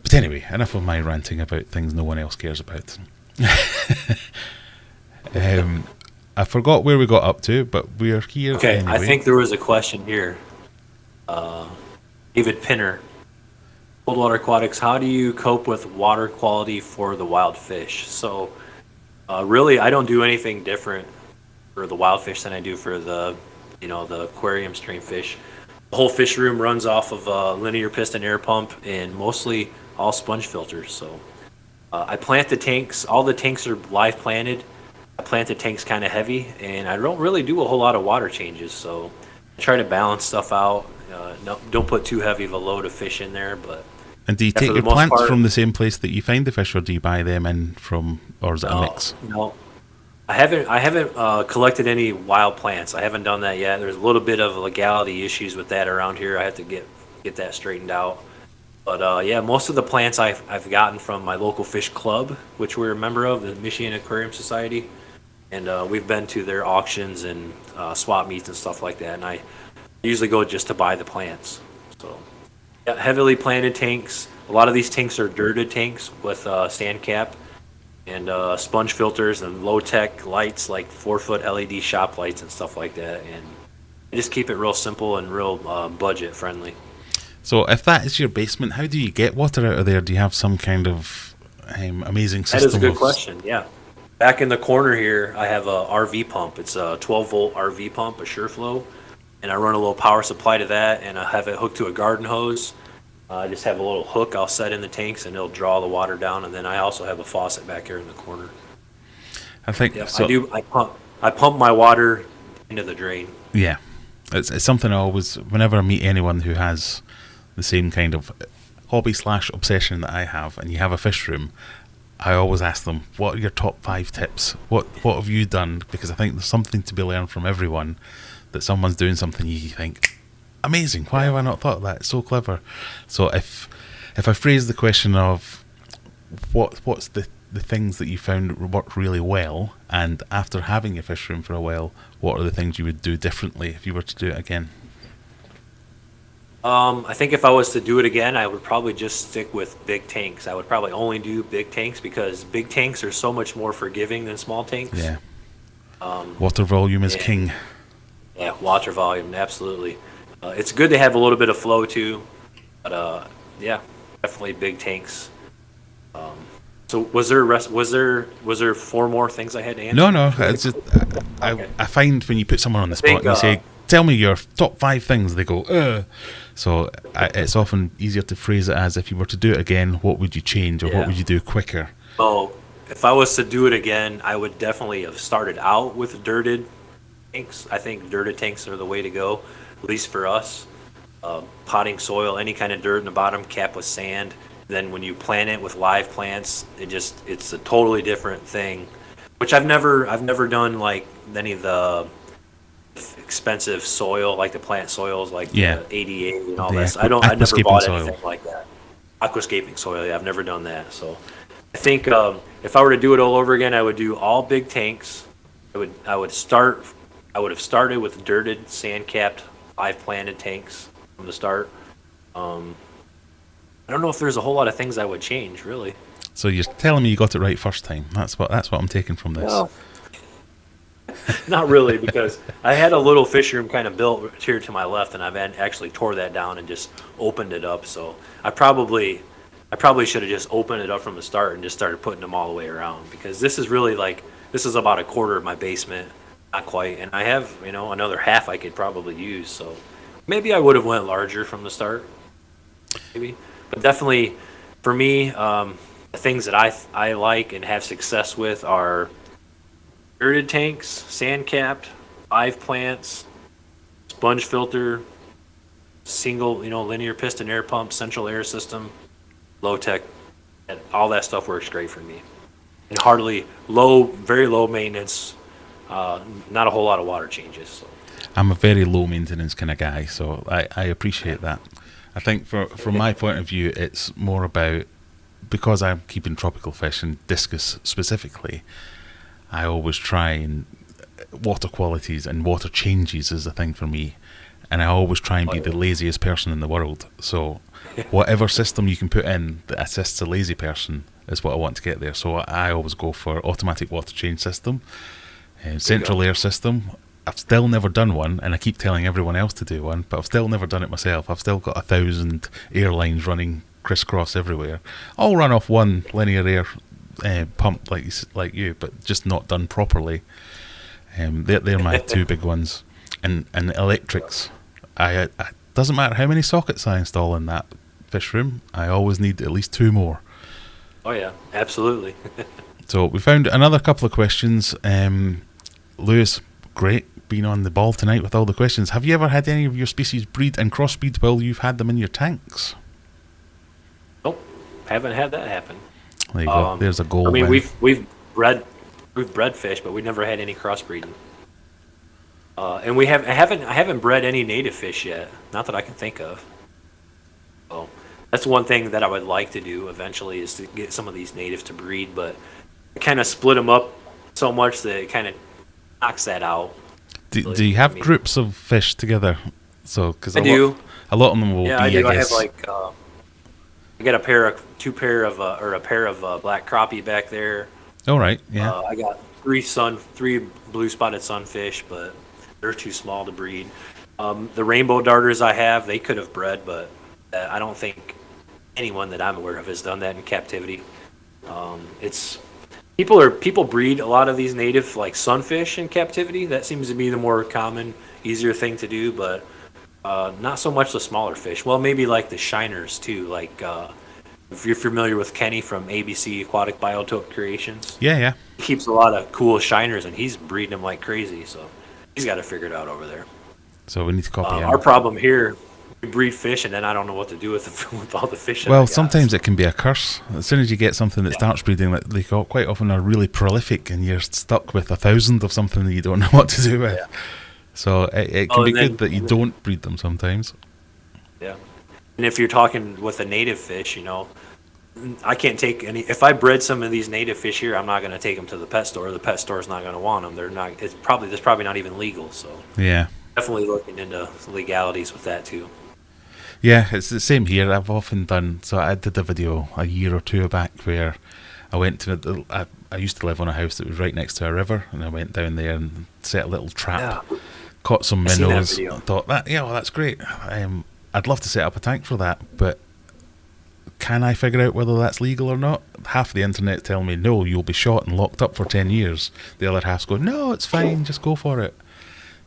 But anyway, enough of my ranting about things no one else cares about. I forgot where we got up to, but we're here anyway. I think there was a question here. David Pinner, Cold Water Aquatics, how do you cope with water quality for the wild fish? So, really, I don't do anything different for the wild fish than I do for the aquarium stream fish. The whole fish room runs off of a linear piston air pump and mostly all sponge filters. So, I plant the tanks. All the tanks are live planted. I plant the tanks kind of heavy, and I don't really do a whole lot of water changes. So, I try to balance stuff out. Don't put too heavy of a load of fish in there, but. And do you take your plants from the same place that you find the fish, or do you buy them in from, or is it a mix? No, I haven't collected any wild plants. I haven't done that yet. There's a little bit of legality issues with that around here. I have to get that straightened out. But yeah, most of the plants I've gotten from my local fish club, which we're a member of, the Michigan Aquarium Society, and we've been to their auctions and swap meets and stuff like that. And I usually go just to buy the plants. So. Yeah, heavily planted tanks. A lot of these tanks are dirted tanks with sand cap and sponge filters and low-tech lights like 4-foot LED shop lights and stuff like that. And I just keep it real simple and real budget-friendly. So if that is your basement, how do you get water out of there? Do you have some kind of amazing system? That is a good question, yeah. Back in the corner here, I have a RV pump. It's a 12-volt RV pump, a SureFlow. And I run a little power supply to that, and I have it hooked to a garden hose. I just have a little hook I'll set in the tanks, and it'll draw the water down. And then I also have a faucet back here in the corner. I think so. I pump my water into the drain. Yeah, it's something I always, whenever I meet anyone who has the same kind of hobby/obsession that I have, and you have a fish room, I always ask them, "What are your top 5 tips? What have you done?" Because I think there's something to be learned from everyone. That someone's doing something you think, amazing, why have I not thought of that? It's so clever. So if I phrase the question of what's the things that you found worked really well, and after having a fish room for a while, what are the things you would do differently if you were to do it again? I think if I was to do it again, I would probably just stick with big tanks. I would probably only do big tanks because big tanks are so much more forgiving than small tanks. Yeah. Water volume is king. Yeah, water volume, absolutely. It's good to have a little bit of flow too, but yeah, definitely big tanks. So was there 4 more things I had to answer? No. It's just I find when you put someone on the spot and you say, "Tell me your top 5 things," they go, So it's often easier to phrase it as, if you were to do it again, what would you change, or what would you do quicker? Oh, if I was to do it again, I would definitely have started out with dirted tanks. I think dirted tanks are the way to go, at least for us. Potting soil, any kind of dirt in the bottom, cap with sand. Then when you plant it with live plants, it's a totally different thing. Which I've never done like any of the expensive soil, like the plant soils, like the 88 and all this. I never bought anything like that. Aquascaping soil, yeah, I've never done that. So I think if I were to do it all over again, I would do all big tanks. I would have started with dirted, sand-capped, live planted tanks from the start. I don't know if there's a whole lot of things I would change, really. So you're telling me you got it right first time. That's what I'm taking from this. Well, not really, because I had a little fish room kind of built here to my left, and I've actually tore that down and just opened it up. So I probably should have just opened it up from the start and just started putting them all the way around, because this is really this is about a quarter of my basement, not quite, and I have another half I could probably use. So maybe I would have went larger from the start, maybe, but definitely for me, the things that I like and have success with are dirted tanks, sand capped, live plants, sponge filter, single, linear piston air pump, central air system, low tech, and all that stuff works great for me. And very low maintenance, not a whole lot of water changes. So. I'm a very low maintenance kind of guy, so I appreciate that. I think from my point of view, it's more about, because I'm keeping tropical fish and discus specifically, I always try and water qualities and water changes is a thing for me, and I always try and be the laziest person in the world. So whatever system you can put in that assists a lazy person is what I want to get there. So I always go for automatic water change system, central air system. I've still never done one, and I keep telling everyone else to do one, but I've still never done it myself. I've still got 1,000 airlines running crisscross everywhere, all run off one linear air pump like you, but just not done properly. They're my two big ones. And electrics. I doesn't matter how many sockets I install in that fish room, I always need at least 2 more. Oh yeah, absolutely. So we found another couple of questions. Lewis, great being on the ball tonight with all the questions. Have you ever had any of your species breed and crossbreed while you've had them in your tanks? Nope, haven't had that happen. There you go. There's a goal. I mean, we've bred fish, but we've never had any crossbreeding. And I haven't bred any native fish yet, not that I can think of. So that's one thing that I would like to do eventually, is to get some of these natives to breed, but I kind of split them up so much that it kind of knocks that out. Do you have groups of fish together? So because I do. A lot of them will be. I do. I guess. I have I got a pair of black crappie back there. All right. Yeah. I got 3 blue spotted sunfish, but they're too small to breed. The rainbow darters I have, they could have bred, but I don't think anyone that I'm aware of has done that in captivity. It's people breed a lot of these native like sunfish in captivity. That seems to be the more common, easier thing to do, but not so much the smaller fish. Well, maybe like the shiners too. Like if you're familiar with Kenny from ABC Aquatic Biotope Creations. Yeah. He keeps a lot of cool shiners, and he's breeding them like crazy. So he's got it figured out over there. So we need to copy him. Our problem here, we breed fish, and then I don't know what to do with all the fish. Well, sometimes it can be a curse. As soon as you get something that starts breeding, like they quite often are really prolific, and you're stuck with 1,000 of something that you don't know what to do with. Yeah. So it can be good that you don't breed them sometimes. Yeah. And if you're talking with a native fish, I can't take any. If I bred some of these native fish here, I'm not going to take them to the pet store. The pet store's not going to want them. They're not. It's probably not even legal. So yeah, definitely looking into legalities with that too. Yeah, it's the same here. I've often done. So I did a video a year or 2 back where I went to. I used to live on a house that was right next to a river, and I went down there and set a little trap, caught some minnows. I thought that's great. I'd love to set up a tank for that, but can I figure out whether that's legal or not? Half the internet's telling me, no, you'll be shot and locked up for 10 years. The other half's going, no, it's fine, just go for it.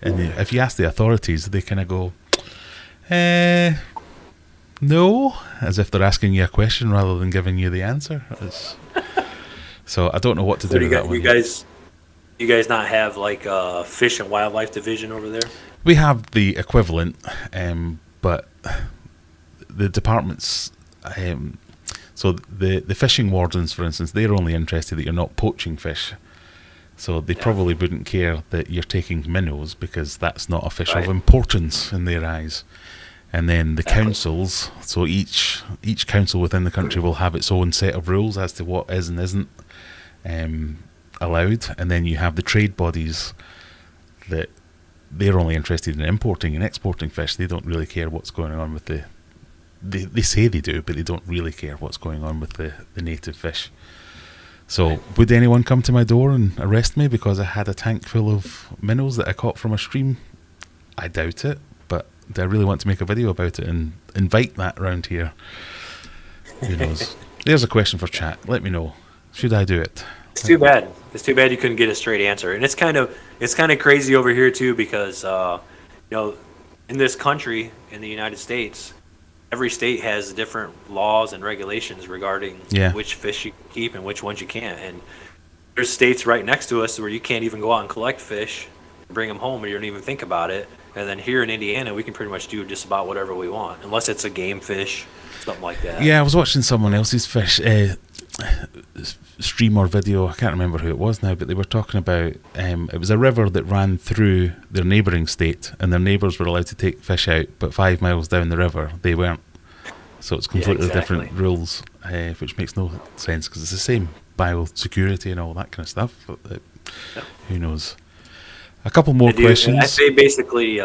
And if you ask the authorities, they kind of go, no, as if they're asking you a question rather than giving you the answer. So I don't know what to do with that one. You guys not have like a fish and wildlife division over there? We have the equivalent, but the departments... so the fishing wardens, for instance, they're only interested that you're not poaching fish. So they probably wouldn't care that you're taking minnows, because that's not a fish of importance in their eyes. And then the councils, so each council within the country will have its own set of rules as to what is and isn't allowed. And then you have the trade bodies that they're only interested in importing and exporting fish. They don't really care what's going on with they say they do, but they don't really care what's going on with the native fish. So would anyone come to my door and arrest me because I had a tank full of minnows that I caught from a stream? I doubt it, but do I really want to make a video about it and invite that around here? Who knows? There's a question for chat. Let me know. Should I do it? It's too bad. It's too bad you couldn't get a straight answer. And it's kind of crazy over here too, because in this country, in the United States, every state has different laws and regulations regarding which fish you can keep and which ones you can't. And there's states right next to us where you can't even go out and collect fish, bring them home, or you don't even think about it. And then here in Indiana, we can pretty much do just about whatever we want, unless it's a game fish, something like that. Yeah, I was watching someone else's fish. stream or video, I can't remember who it was now, but they were talking about it was a river that ran through their neighbouring state, and their neighbours were allowed to take fish out, but 5 miles down the river they weren't. So it's completely different rules, which makes no sense because it's the same biosecurity and all that kind of stuff. But, who knows? A couple more questions. They basically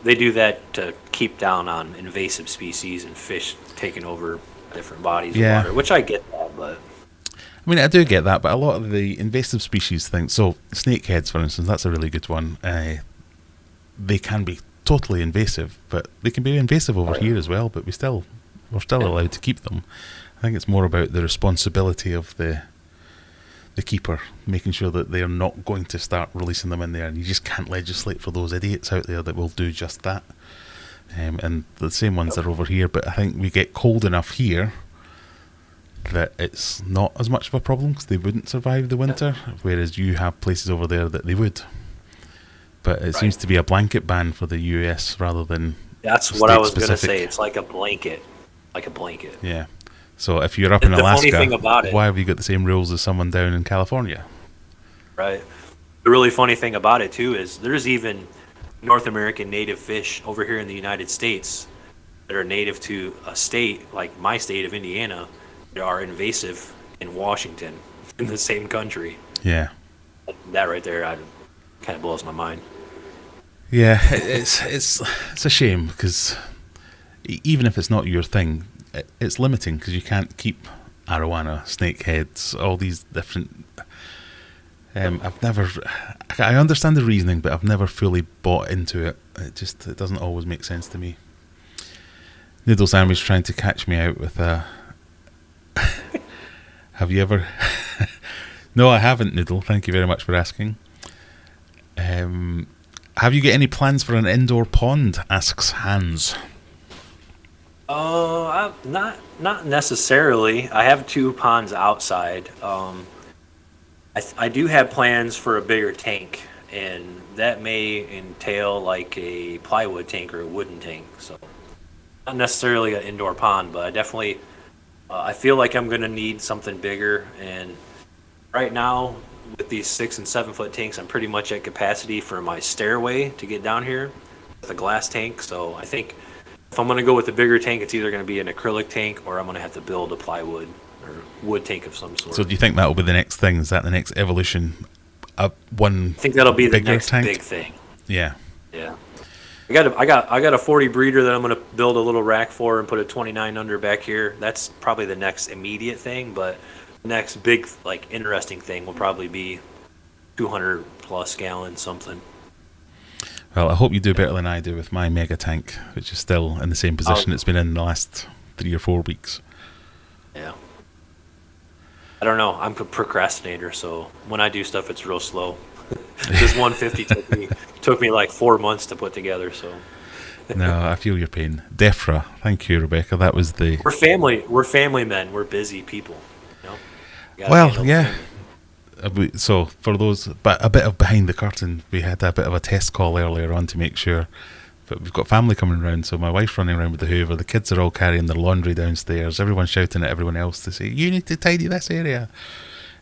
they do that to keep down on invasive species and fish taking over different bodies of water, which I get that, but I mean, I do get that, but a lot of the invasive species things, so snakeheads, for instance, that's a really good one. They can be totally invasive, but they can be invasive over here as well, but we're still allowed to keep them. I think it's more about the responsibility of the keeper, making sure that they're not going to start releasing them in there, and you just can't legislate for those idiots out there that will do just that. And the same ones are over here, but I think we get cold enough here that it's not as much of a problem because they wouldn't survive the winter, whereas you have places over there that they would. But it seems to be a blanket ban for the US rather than that's what I was going to say. It's like a blanket. Yeah. So if you're up in Alaska, funny thing about it, why have you got the same rules as someone down in California? Right. The really funny thing about it too is there's even North American native fish over here in the United States that are native to a state like my state of Indiana that are invasive in Washington in the same country. Yeah. That right there kind of blows my mind. Yeah, it's a shame because even if it's not your thing, it's limiting because you can't keep arowana, snakeheads, all these different. I understand the reasoning, but I've never fully bought into it. It doesn't always make sense to me. Noodle Sandwich trying to catch me out with a. Have you ever? No, I haven't, Noodle. Thank you very much for asking. Have you got any plans for an indoor pond? Asks Hans. Not necessarily. I have 2 ponds outside. I do have plans for a bigger tank, and that may entail like a plywood tank or a wooden tank. So not necessarily an indoor pond, but I definitely I feel like I'm going to need something bigger. And right now with these 6 and 7 foot tanks, I'm pretty much at capacity for my stairway to get down here with a glass tank. So I think if I'm going to go with a bigger tank, it's either going to be an acrylic tank or I'm going to have to build a plywood or wood tank of some sort. So do you think that will be the next thing? Is that the next evolution? I think that'll be the next tank? big thing. Yeah. Yeah. I got a 40 breeder that I'm going to build a little rack for and put a 29 under back here. That's probably the next immediate thing, but the next big like interesting thing will probably be 200 plus gallon something. Well, I hope you do better than I do with my mega tank, which is still in the same position it's been in the last 3 or 4 weeks. Yeah. I don't know. I'm a procrastinator, so when I do stuff, it's real slow. This 150 took me like 4 months to put together. So. No, I feel your pain. Defra, thank you, Rebecca. That was the. We're family. We're family men. We're busy people. You know? Well, yeah. So for those, but a bit of behind the curtain, we had a bit of a test call earlier on to make sure. But we've got family coming around, so my wife's running around with the Hoover. The kids are all carrying their laundry downstairs. Everyone's shouting at everyone else to say, "You need to tidy this area."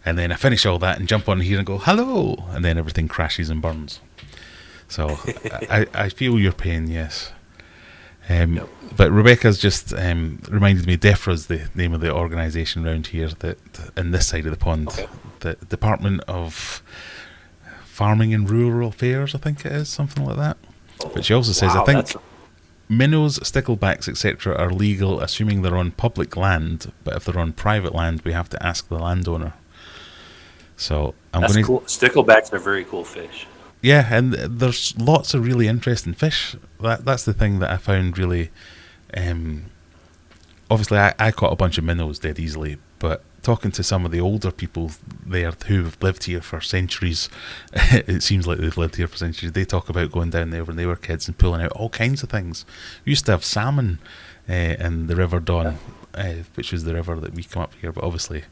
And then I finish all that and jump on here and go, "Hello," and then everything crashes and burns. So I feel your pain, yes. But Rebecca's just reminded me, DEFRA's the name of the organisation around here that in this side of the pond, the Department of Farming and Rural Affairs, I think it is, something like that. But she also says, I think minnows, sticklebacks, etc. are legal, assuming they're on public land, but if they're on private land, we have to ask the landowner. So that's cool. Sticklebacks are very cool fish. Yeah, and there's lots of really interesting fish. That's the thing that I found really. Obviously, I caught a bunch of minnows dead easily, but talking to some of the older people there who've lived here for centuries, it seems like they've lived here for centuries. They talk about going down there when they were kids and pulling out all kinds of things. We used to have salmon in the River Don, which was the river that we come up here, but obviously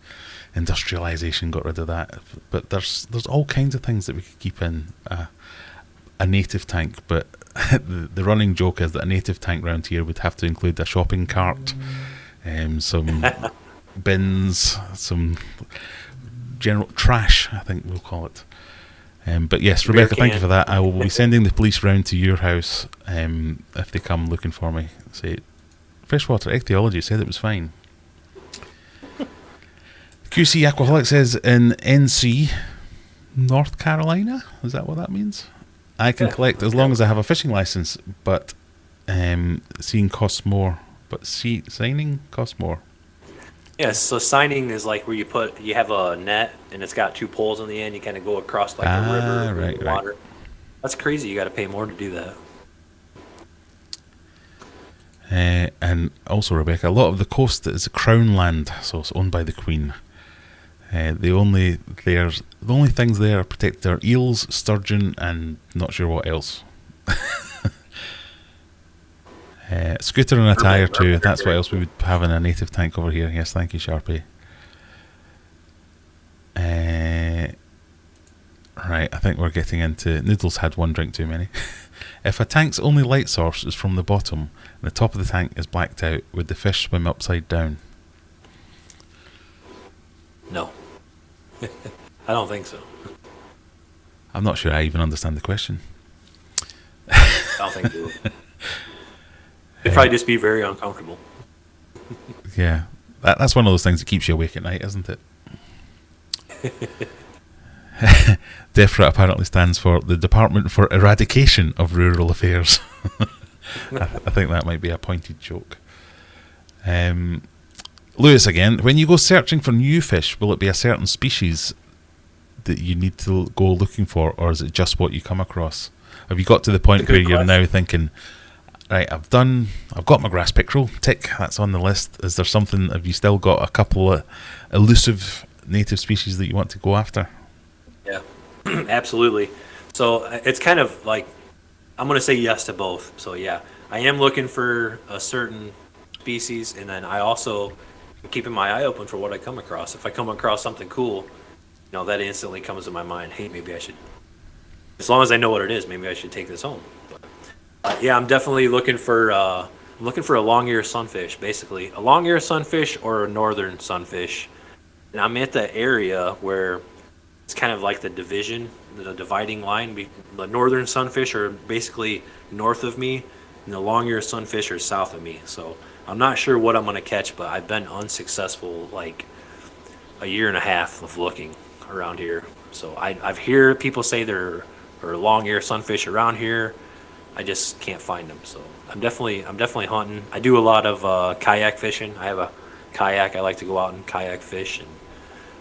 industrialization got rid of that. But there's all kinds of things that we could keep in a native tank, but the running joke is that a native tank round here would have to include a shopping cart, some bins, some general trash, I think we'll call it. But yes, Rebecca, thank you for that. I will be sending the police round to your house if they come looking for me. Say, freshwater ichthyology said it was fine. QC Aquaholic says in NC, North Carolina. Is that what that means? I can collect as long as I have a fishing license, but seeing costs more. But signing costs more. Yeah, so signing is like where you have a net and it's got 2 poles on the end. You kind of go across like a river or water. Right. That's crazy. You got to pay more to do that. And also, Rebecca, a lot of the coast is crown land, so it's owned by the Queen. The only things there are protected are eels, sturgeon, and not sure what else. Scooter and a tyre too. That's what else we would have in a native tank over here. Yes, thank you, Sharpie. Right, I think we're getting into... Noodles had 1 drink too many. If a tank's only light source is from the bottom and the top of the tank is blacked out, would the fish swim upside down? No. I don't think so. I'm not sure I even understand the question. I don't think they would. It'd probably just be very uncomfortable. Yeah, that's one of those things that keeps you awake at night, isn't it? DEFRA apparently stands for the Department for Eradication of Rural Affairs. I think that might be a pointed joke. Lewis again, when you go searching for new fish, will it be a certain species that you need to go looking for, or is it just what you come across? Have you got to the point where you're now thinking, right, I've got my grass pickerel, tick, that's on the list. Is there something, have you still got a couple of elusive native species that you want to go after? Yeah, absolutely. So it's kind of like, I'm going to say yes to both. So yeah, I am looking for a certain species, and then I also am keeping my eye open for what I come across. If I come across something cool, that instantly comes to my mind, hey, maybe I should, as long as I know what it is, maybe I should take this home. But yeah, I'm definitely looking for a long-ear sunfish, basically. A long-ear sunfish or a northern sunfish. And I'm at the area where it's kind of like the dividing line. The northern sunfish are basically north of me, and the long-ear sunfish are south of me. So I'm not sure what I'm going to catch, but I've been unsuccessful like a year and a half of looking around here. So I've heard people say there are long-ear sunfish around here. I just can't find them. So I'm definitely hunting. I do a lot of kayak fishing. I have a kayak. I like to go out and kayak fish, and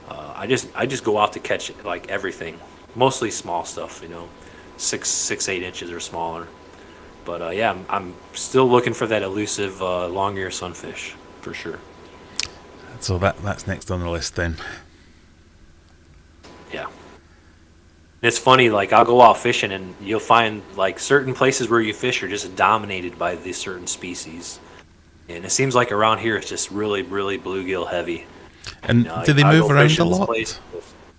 I just go out to catch like everything, mostly small stuff, 6-8 inches or smaller. But yeah, I'm still looking for that elusive long-ear sunfish for sure. So that's next on the list then. Yeah. It's funny, like I'll go out fishing and you'll find like certain places where you fish are just dominated by these certain species. And it seems like around here it's just really, really bluegill heavy. And do they move around a lot?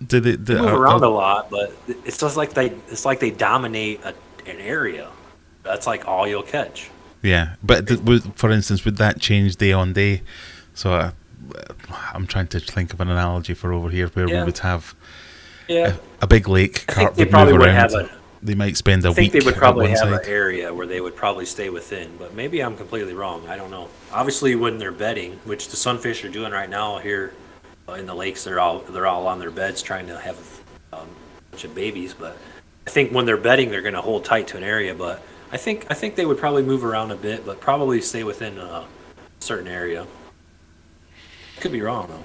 They move around a lot, but it's just like they dominate an area. That's like all you'll catch. Yeah, but for instance, would that change day on day? So I'm trying to think of an analogy for over here where we would have a big lake, carp would move around. They might spend a week. I think they would probably have an area where they would probably stay within, but maybe I'm completely wrong. I don't know. Obviously, when they're bedding, which the sunfish are doing right now here in the lakes, they're all on their beds trying to have a bunch of babies. But I think when they're bedding, they're going to hold tight to an area. But I think they would probably move around a bit, but probably stay within a certain area. Could be wrong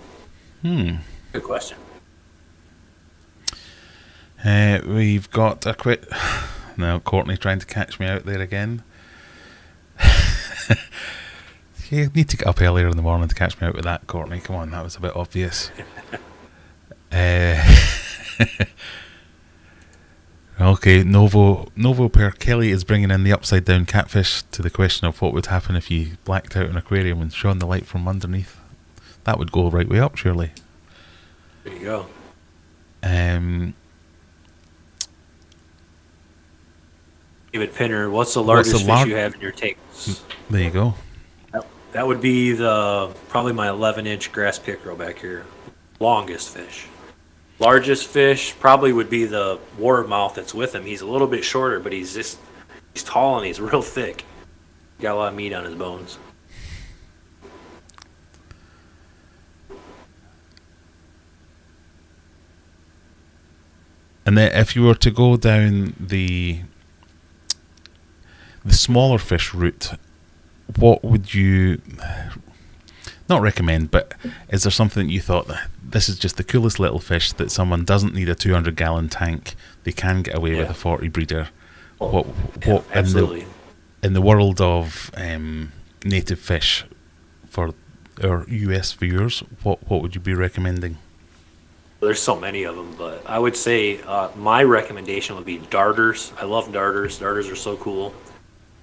though. Good question. We've got a quick... Now, Courtney trying to catch me out there again. You need to get up earlier in the morning to catch me out with that, Courtney. Come on, that was a bit obvious. Okay, Novo Per Kelly is bringing in the upside down catfish to the question of what would happen if you blacked out an aquarium and shone the light from underneath. That would go right way up, surely. There you go. David Pinner, what's the largest fish you have in your tanks? There you go. That would be probably my 11-inch grass pickerel back here. Longest fish. Largest fish probably would be the warmouth that's with him. He's a little bit shorter, but he's tall and he's real thick. Got a lot of meat on his bones. And then if you were to go down the smaller fish route, what would you not recommend, but is there something that you thought that this is just the coolest little fish that someone doesn't need a 200-gallon tank, they can get away with a 40 breeder? What absolutely. In the world of native fish for our US viewers, what would you be recommending? There's so many of them, but I would say my recommendation would be darters. I love darters. Darters are so cool.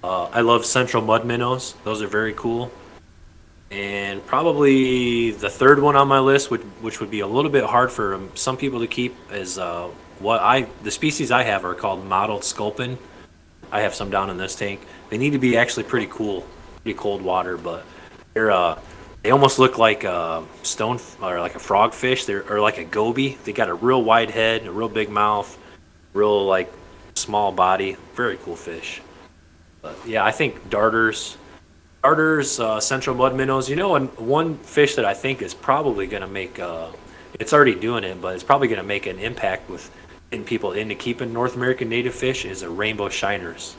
I love central mud minnows. Those are very cool. And probably the third one on my list, which would be a little bit hard for some people to keep, is the species I have are called Mottled Sculpin. I have some down in this tank. They need to be actually pretty cool, pretty cold water, but they almost look like a stone or like a frogfish. Or like a goby. They got a real wide head, a real big mouth, real like small body. Very cool fish. But yeah, I think darters, central mud minnows. And one fish that I think is probably going to make, it's already doing it, but it's probably going to make an impact with getting people into keeping North American native fish is a rainbow shiners.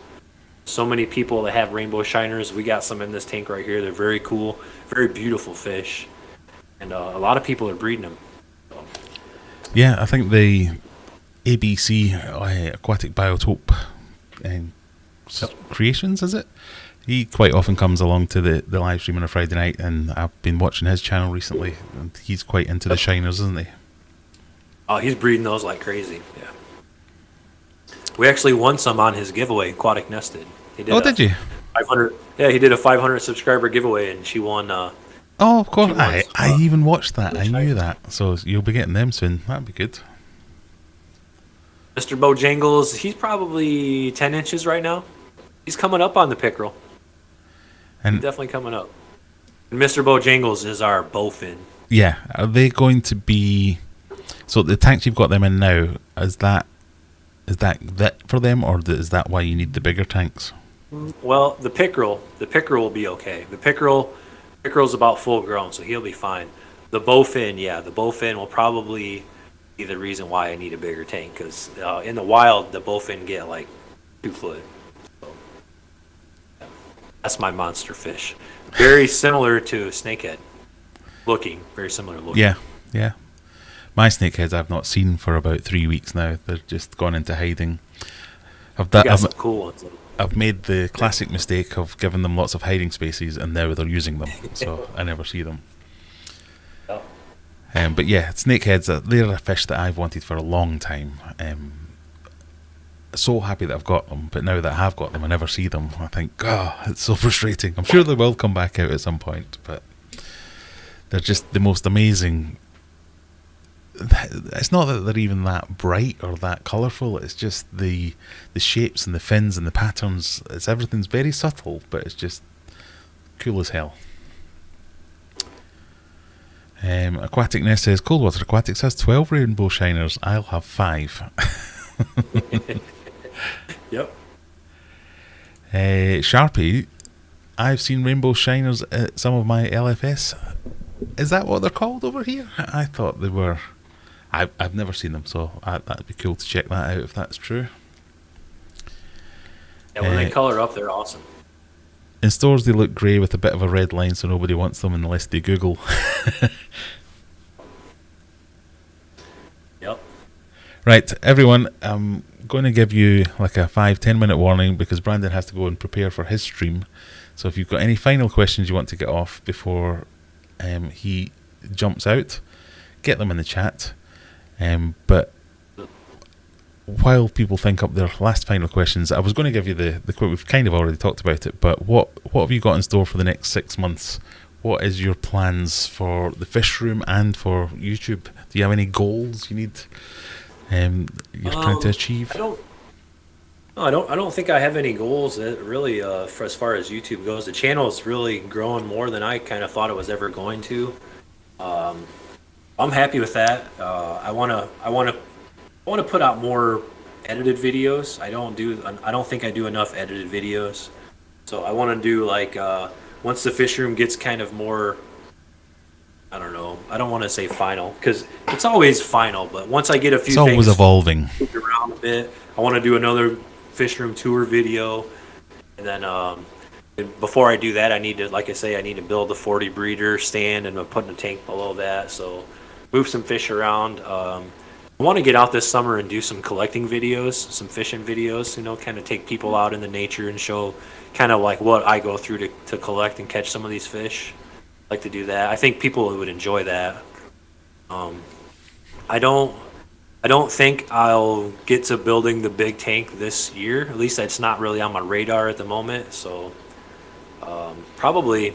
So many people that have rainbow shiners. We got some in this tank right here. They're very cool, very beautiful fish, and a lot of people are breeding them. So. Yeah, I think the ABC Aquatic Biotope Creations, is it? He quite often comes along to the live stream on a Friday night, and I've been watching his channel recently, and he's quite into the shiners, isn't he? Oh, he's breeding those like crazy. Yeah. We actually won some on his giveaway, Aquatic Nested. Did you? 500. Yeah, he did a 500 subscriber giveaway, and she won. Oh, of course. I even watched that. I knew that. So you'll be getting them soon. That'd be good. Mr. Bojangles, he's probably 10 inches right now. He's coming up on the pickerel. And he's definitely coming up. And Mr. Bojangles is our bowfin. Yeah. Are they going to be... So the tanks you've got them in now, is that for them, or is that why you need the bigger tanks? Well, the pickerel will be okay. The pickerel's about full grown, so he'll be fine. The bowfin will probably be the reason why I need a bigger tank, because in the wild, the bowfin get like 2 foot. So, yeah. That's my monster fish. Very similar to snakehead looking, very similar looking. Yeah. My snakeheads I've not seen for about 3 weeks now. They're just gone into hiding. Some cool ones. I've made the classic mistake of giving them lots of hiding spaces, and now they're using them, so I never see them. Oh. But yeah, snakeheads, they're a fish that I've wanted for a long time. So happy that I've got them, but now that I have got them, I never see them. I think, it's so frustrating. I'm sure they will come back out at some point, but they're just the most amazing. It's not that they're even that bright or that colourful. It's just the shapes and the fins and the patterns. Everything's very subtle, but it's just cool as hell. Aquatic Nest says Cold Water Aquatics has 12 rainbow shiners. I'll have 5. Yep. Sharpie, I've seen rainbow shiners at some of my LFS. Is that what they're called over here? I thought they were. I've never seen them, so that'd be cool to check that out if that's true. Yeah, when they color up, they're awesome. In stores, they look grey with a bit of a red line, so nobody wants them unless they Google. Yep. Right, everyone, I'm going to give you like a 5-10 minute warning because Brandon has to go and prepare for his stream. So if you've got any final questions you want to get off before he jumps out, get them in the chat. But while people think up their last final questions, I was going to give you the quote. We've kind of already talked about it, but what have you got in store for the next 6 months? What is your plans for the fish room and for YouTube? Do you have any goals you need? You're trying to achieve? No, I don't think I have any goals really for as far as YouTube goes. The channel is really growing more than I kind of thought it was ever going to. Um, I'm happy with that. I want to put out more edited videos. I don't think I do enough edited videos. So I want to do like once the fish room gets kind of more, I don't know. I don't want to say final because it's always final, but once I get a few It's always things evolving. moved around a bit, I want to do another fish room tour video, and then before I do that, I need to, like I say, I need to build a 40 breeder stand, and I'm putting a tank below that. So move some fish around. I want to get out this summer and do some collecting videos, some fishing videos. You know, kind of take people out in the nature and show kind of like what I go through to collect and catch some of these fish. I like to do that. I think people would enjoy that. Um, I don't. I don't think I'll get to building the big tank this year. At least that's not really on my radar at the moment. So probably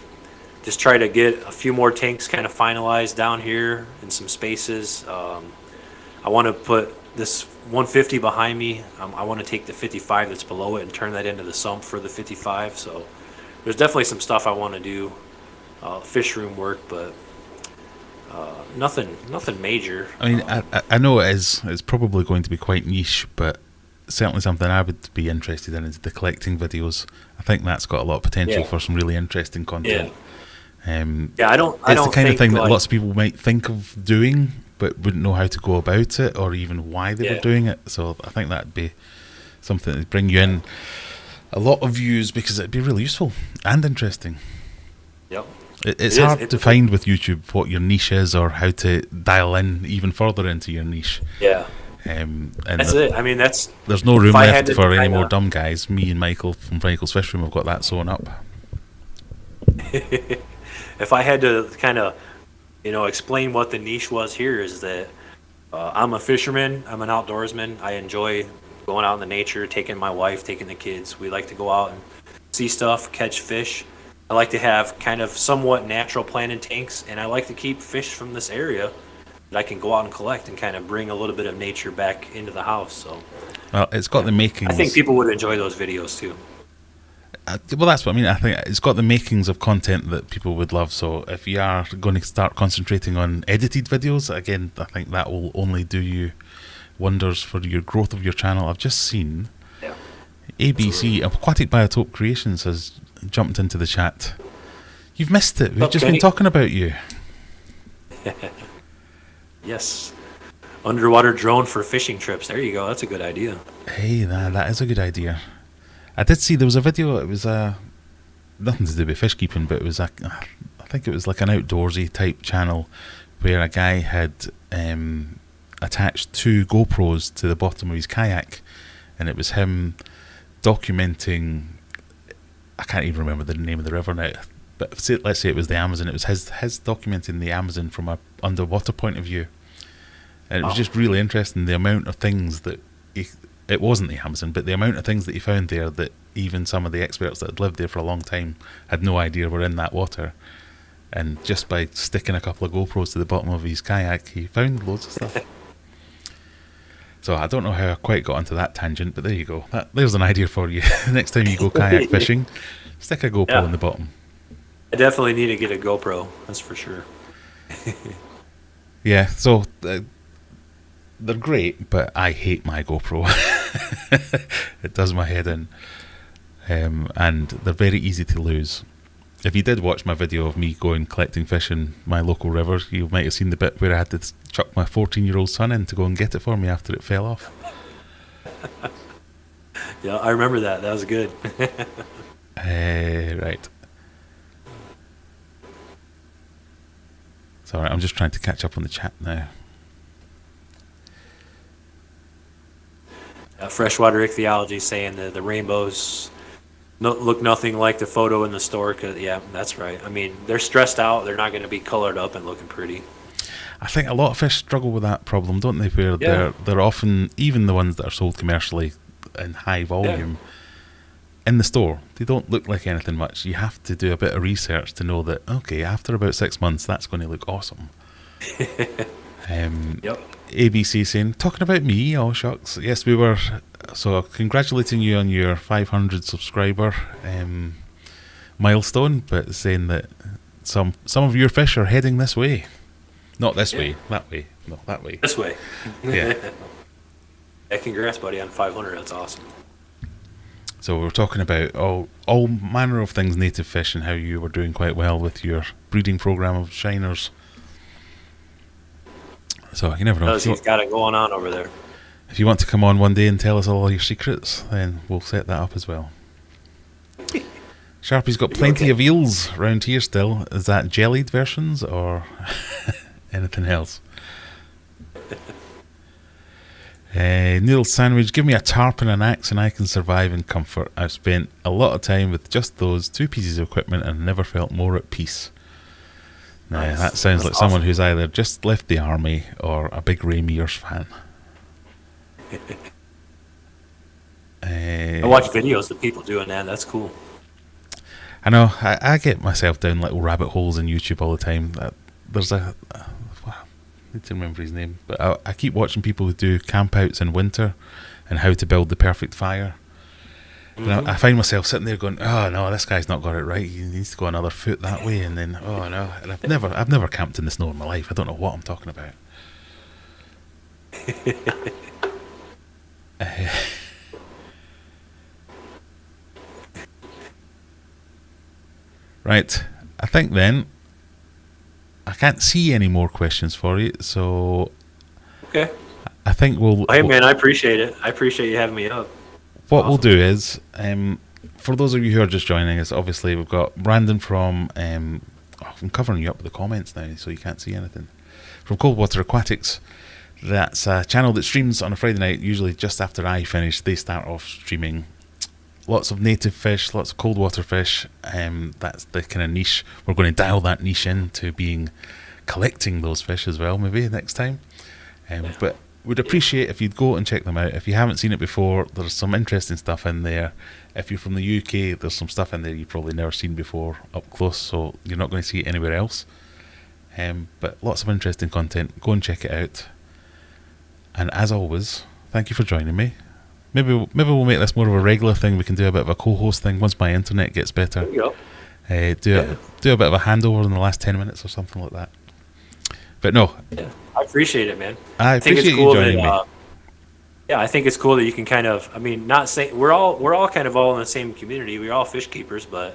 just try to get a few more tanks kind of finalized down here in some spaces. I want to put this 150 behind me. I want to take the 55 that's below it and turn that into the sump for the 55. So there's definitely some stuff I want to do, fish room work, but nothing major. I mean, I know it's probably going to be quite niche, but certainly something I would be interested in is the collecting videos. I think that's got a lot of potential for some really interesting content. Yeah, I don't. It's the kind of thing that like, lots of people might think of doing, but wouldn't know how to go about it or even why they were doing it. So I think that'd be something that'd bring you in a lot of views because it'd be really useful and interesting. Yep. It's hard to find with YouTube what your niche is or how to dial in even further into your niche. Yeah. And that's it. I mean, there's no room left for any kinda, more dumb guys. Me and Michael from Michael's Fish Room have got that sewn up. If I had to kind of, explain what the niche was here, is that I'm a fisherman. I'm an outdoorsman. I enjoy going out in the nature, taking my wife, taking the kids. We like to go out and see stuff, catch fish. I like to have kind of somewhat natural planted tanks, and I like to keep fish from this area that I can go out and collect and kind of bring a little bit of nature back into the house. So, well, it's got the makings. I think people would enjoy those videos too. Well, that's what I mean. I think it's got the makings of content that people would love. So if you are going to start concentrating on edited videos, again, I think that will only do you wonders for your growth of your channel. I've just seen ABC, Aquatic Biotope Creations, has jumped into the chat. You've missed it. We've just been talking about you. Yes. Underwater drone for fishing trips. There you go. That's a good idea. Hey, that is a good idea. I did see there was a video. It was nothing to do with fish keeping, but it was I think it was like an outdoorsy type channel where a guy had attached 2 GoPros to the bottom of his kayak, and it was him documenting. I can't even remember the name of the river now, but let's say it was the Amazon. It was his documenting the Amazon from a underwater point of view, and it was just really interesting the amount of things that it wasn't the Amazon, but the amount of things that he found there that even some of the experts that had lived there for a long time had no idea were in that water. And just by sticking a couple of GoPros to the bottom of his kayak, he found loads of stuff. So I don't know how I quite got onto that tangent, but there you go. There's an idea for you. Next time you go kayak fishing, stick a GoPro in the bottom. I definitely need to get a GoPro, that's for sure. Yeah, so they're great, but I hate my GoPro. It does my head in. And they're very easy to lose. If you did watch my video of me going collecting fish in my local river, you might have seen the bit where I had to chuck my 14-year-old son in to go and get it for me after it fell off. Yeah, I remember that. That was good. Right. Sorry, I'm just trying to catch up on the chat now. Freshwater ichthyology saying that the rainbows look nothing like the photo in the store. Yeah, that's right. I mean, they're stressed out. They're not going to be colored up and looking pretty. I think a lot of fish struggle with that problem, don't they? Where they're often, even the ones that are sold commercially in high volume, in the store, they don't look like anything much. You have to do a bit of research to know that, okay, after about 6 months, that's going to look awesome. ABC saying, talking about me, oh shucks. Yes, we were So congratulating you on your 500 subscriber milestone, but saying that some of your fish are heading this way. Not this way, that way. No, that way. This way. Yeah. Yeah, congrats, buddy, on 500. That's awesome. So we're talking about all manner of things native fish and how you were doing quite well with your breeding program of shiners. So you never know. He's got it going on over there. If you want to come on one day and tell us all your secrets, then we'll set that up as well. Sharpie's got plenty of eels round here still. Is that jellied versions or anything else? Noodle sandwich, give me a tarp and an axe and I can survive in comfort. I've spent a lot of time with just those 2 pieces of equipment and never felt more at peace. Now, Nice. that sounds That's like someone awesome. who's either just left the army or a big Ray Mears fan. I watch videos of people doing that. That's cool. I know, I get myself down little rabbit holes in YouTube all the time. There's I need to remember his name, but I keep watching people who do campouts in winter and how to build the perfect fire. And I find myself sitting there going, oh no, this guy's not got it right. He needs to go another foot that way, and then oh no. And I've never camped in the snow in my life. I don't know what I'm talking about. Right, I think then I can't see any more questions for you, so Okay. I think we'll. Hey, man, I appreciate it. I appreciate you having me up. What Awesome. we'll do is, for those of you who are just joining us, obviously we've got Brandon from. I'm covering you up with the comments now, so you can't see anything. From Cold Water Aquatics. That's a channel that streams on a Friday night, usually just after I finish. They start off streaming lots of native fish, lots of cold water fish. That's the kind of niche. We're going to dial that niche into being collecting those fish as well, maybe next time. But would appreciate if you'd go and check them out. If you haven't seen it before, there's some interesting stuff in there. If you're from the UK, there's some stuff in there you've probably never seen before up close, so you're not going to see it anywhere else. But lots of interesting content. Go and check it out. And as always, thank you for joining me. Maybe we'll make this more of a regular thing. We can do a bit of a co-host thing once my internet gets better. There you go. Do a bit of a handover in the last 10 minutes or something like that. But no, Yeah, I appreciate it, man. I think appreciate it's cool you joining that, me. Yeah, I think it's cool that you can kind of. I mean, not saying we're all kind of all in the same community. We're all fish keepers, but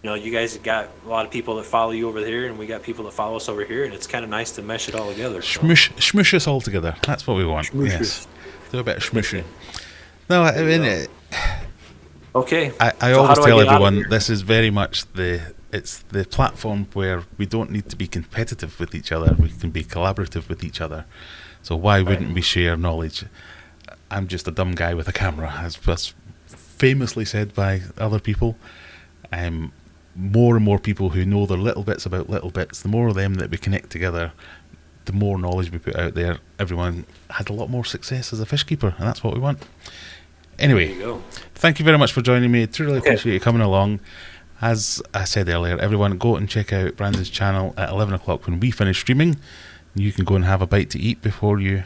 you guys got a lot of people that follow you over here, and we got people that follow us over here, and it's kind of nice to mesh it all together. So. Shmush us all together. That's what we want. Shmush Yes. us. Do a bit of shmushing. No, I mean, Okay. I So how always do I tell get out of everyone here? this is very much it's the platform where we don't need to be competitive with each other. We can be collaborative with each other. So why wouldn't we share knowledge? I'm just a dumb guy with a camera, as was famously said by other people. More and more people who know their little bits about little bits, the more of them that we connect together, the more knowledge we put out there. Everyone had a lot more success as a fish keeper, and that's what we want. Anyway, There you go. thank you very much for joining me. Truly appreciate you coming along. As I said earlier, everyone go and check out Brandon's channel at 11 o'clock when we finish streaming. You can go and have a bite to eat before you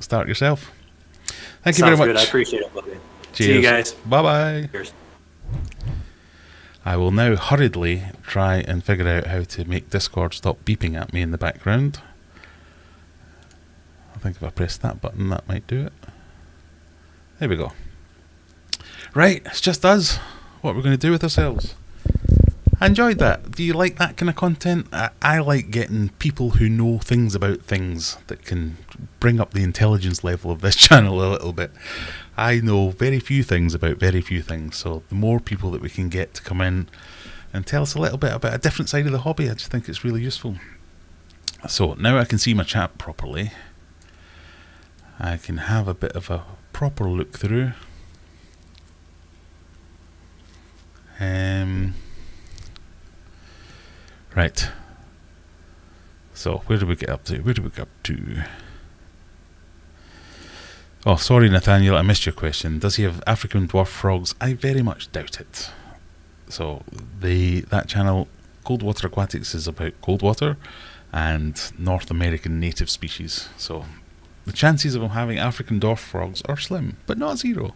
start yourself. Thank you Sounds very good. I much. appreciate it, buddy. Cheers. See you guys. Bye-bye. Cheers. I will now hurriedly try and figure out how to make Discord stop beeping at me in the background. I think if I press that button, that might do it. There we go. Right, it's just us. What we're going to do with ourselves. I enjoyed that. Do you like that kind of content? I like getting people who know things about things that can bring up the intelligence level of this channel a little bit. I know very few things about very few things, so the more people that we can get to come in and tell us a little bit about a different side of the hobby, I just think it's really useful. So now I can see my chat properly. I can have a bit of a proper look through. Right. So where did we get up to? Oh, sorry, Nathaniel, I missed your question. Does he have African dwarf frogs? I very much doubt it. So that channel, Cold Water Aquatics, is about cold water and North American native species. So the chances of him having African dwarf frogs are slim, but not zero.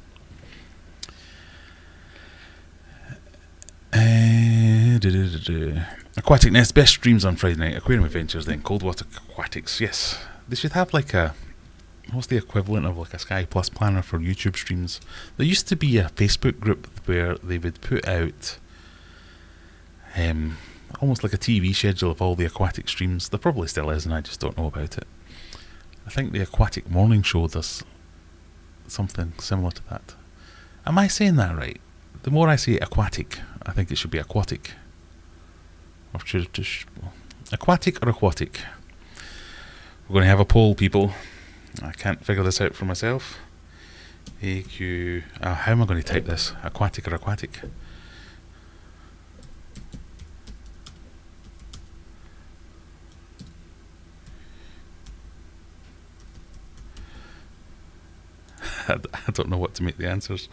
Aquatic Nest, best streams on Friday night. Aquarium Adventures, then Cold Water Aquatics. Yes, they should have like a, what's the equivalent of like a Sky Plus planner for YouTube streams? There used to be a Facebook group where they would put out almost like a TV schedule of all the aquatic streams. There probably still is, and I just don't know about it. I think the Aquatic Morning Show does something similar to that. Am I saying that right? The more I say aquatic, I think it should be aquatic. Or should it just aquatic or aquatic? We're going to have a poll, people. I can't figure this out for myself. AQ. How am I going to type this? Aquatic or aquatic? I don't know what to make the answers.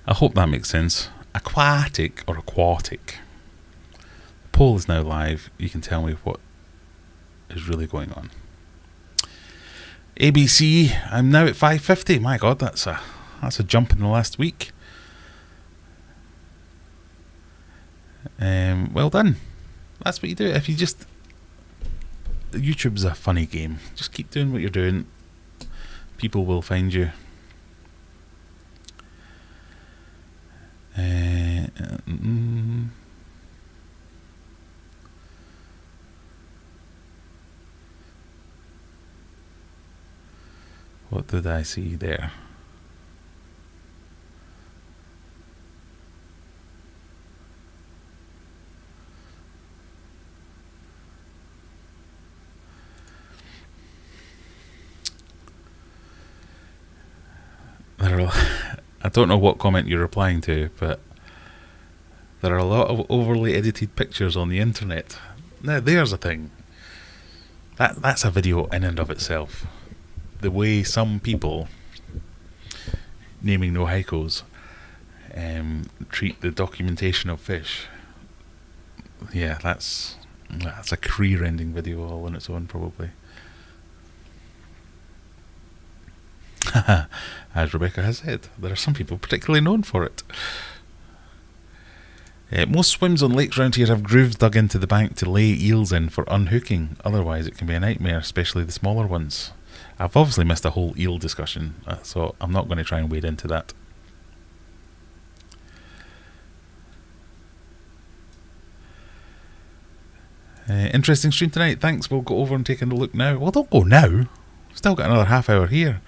I hope that makes sense. Aquatic or aquatic? The poll is now live. You can tell me what is really going on. ABC, I'm now at 550. My God, that's a jump in the last week. Well done. That's what you do. If you just, YouTube's a funny game. Just keep doing what you're doing. People will find you. What did I see there? I don't know what comment you're replying to, but there are a lot of overly edited pictures on the internet. Now there's a thing. That's a video in and of itself. The way some people, naming no haikos, treat the documentation of fish. Yeah, that's a career-ending video all on its own, probably. As Rebecca has said, there are some people particularly known for it. Most swims on lakes around here have grooves dug into the bank to lay eels in for unhooking. Otherwise it can be a nightmare, especially the smaller ones. I've obviously missed a whole eel discussion, so I'm not going to try and wade into that. Interesting stream tonight. Thanks. We'll go over and take a look now. Well, don't go now. Still got another half hour here.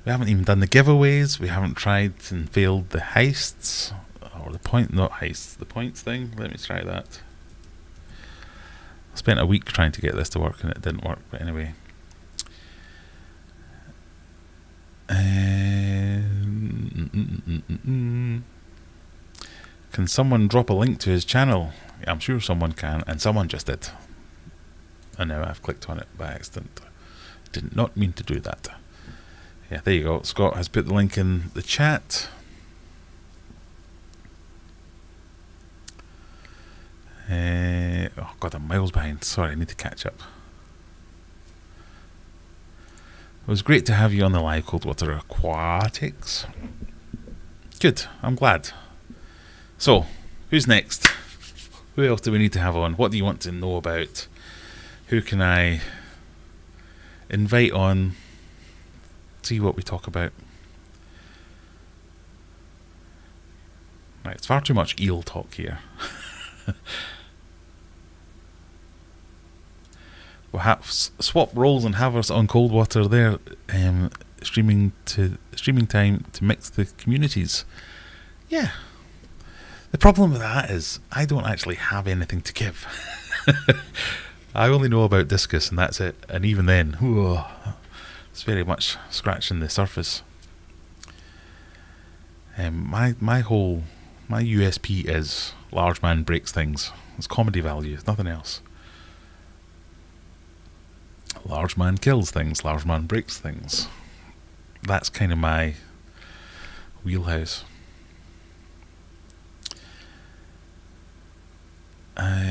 We haven't even done the giveaways. We haven't tried and failed the heists. Or the point, not heists, the points thing. Let me try that. I spent a week trying to get this to work and it didn't work, but anyway. Can someone drop a link to his channel? I'm sure someone can, and someone just did. And now I've clicked on it by accident. Did not mean to do that. Yeah, there you go. Scott has put the link in the chat. Oh God, I'm miles behind. Sorry, I need to catch up. It was great to have you on the live Cold Water Aquatics. Good, I'm glad. So, who's next? Who else do we need to have on? What do you want to know about? Who can I invite on? See what we talk about. Right, it's far too much eel talk here. We'll have swap roles and have us on Cold Water there, streaming time to mix the communities. Yeah. The problem with that is I don't actually have anything to give. I only know about Discus and that's it. And even then, it's very much scratching the surface. My USP is large man breaks things. It's comedy value, nothing else. Large man kills things, large man breaks things. That's kind of my wheelhouse.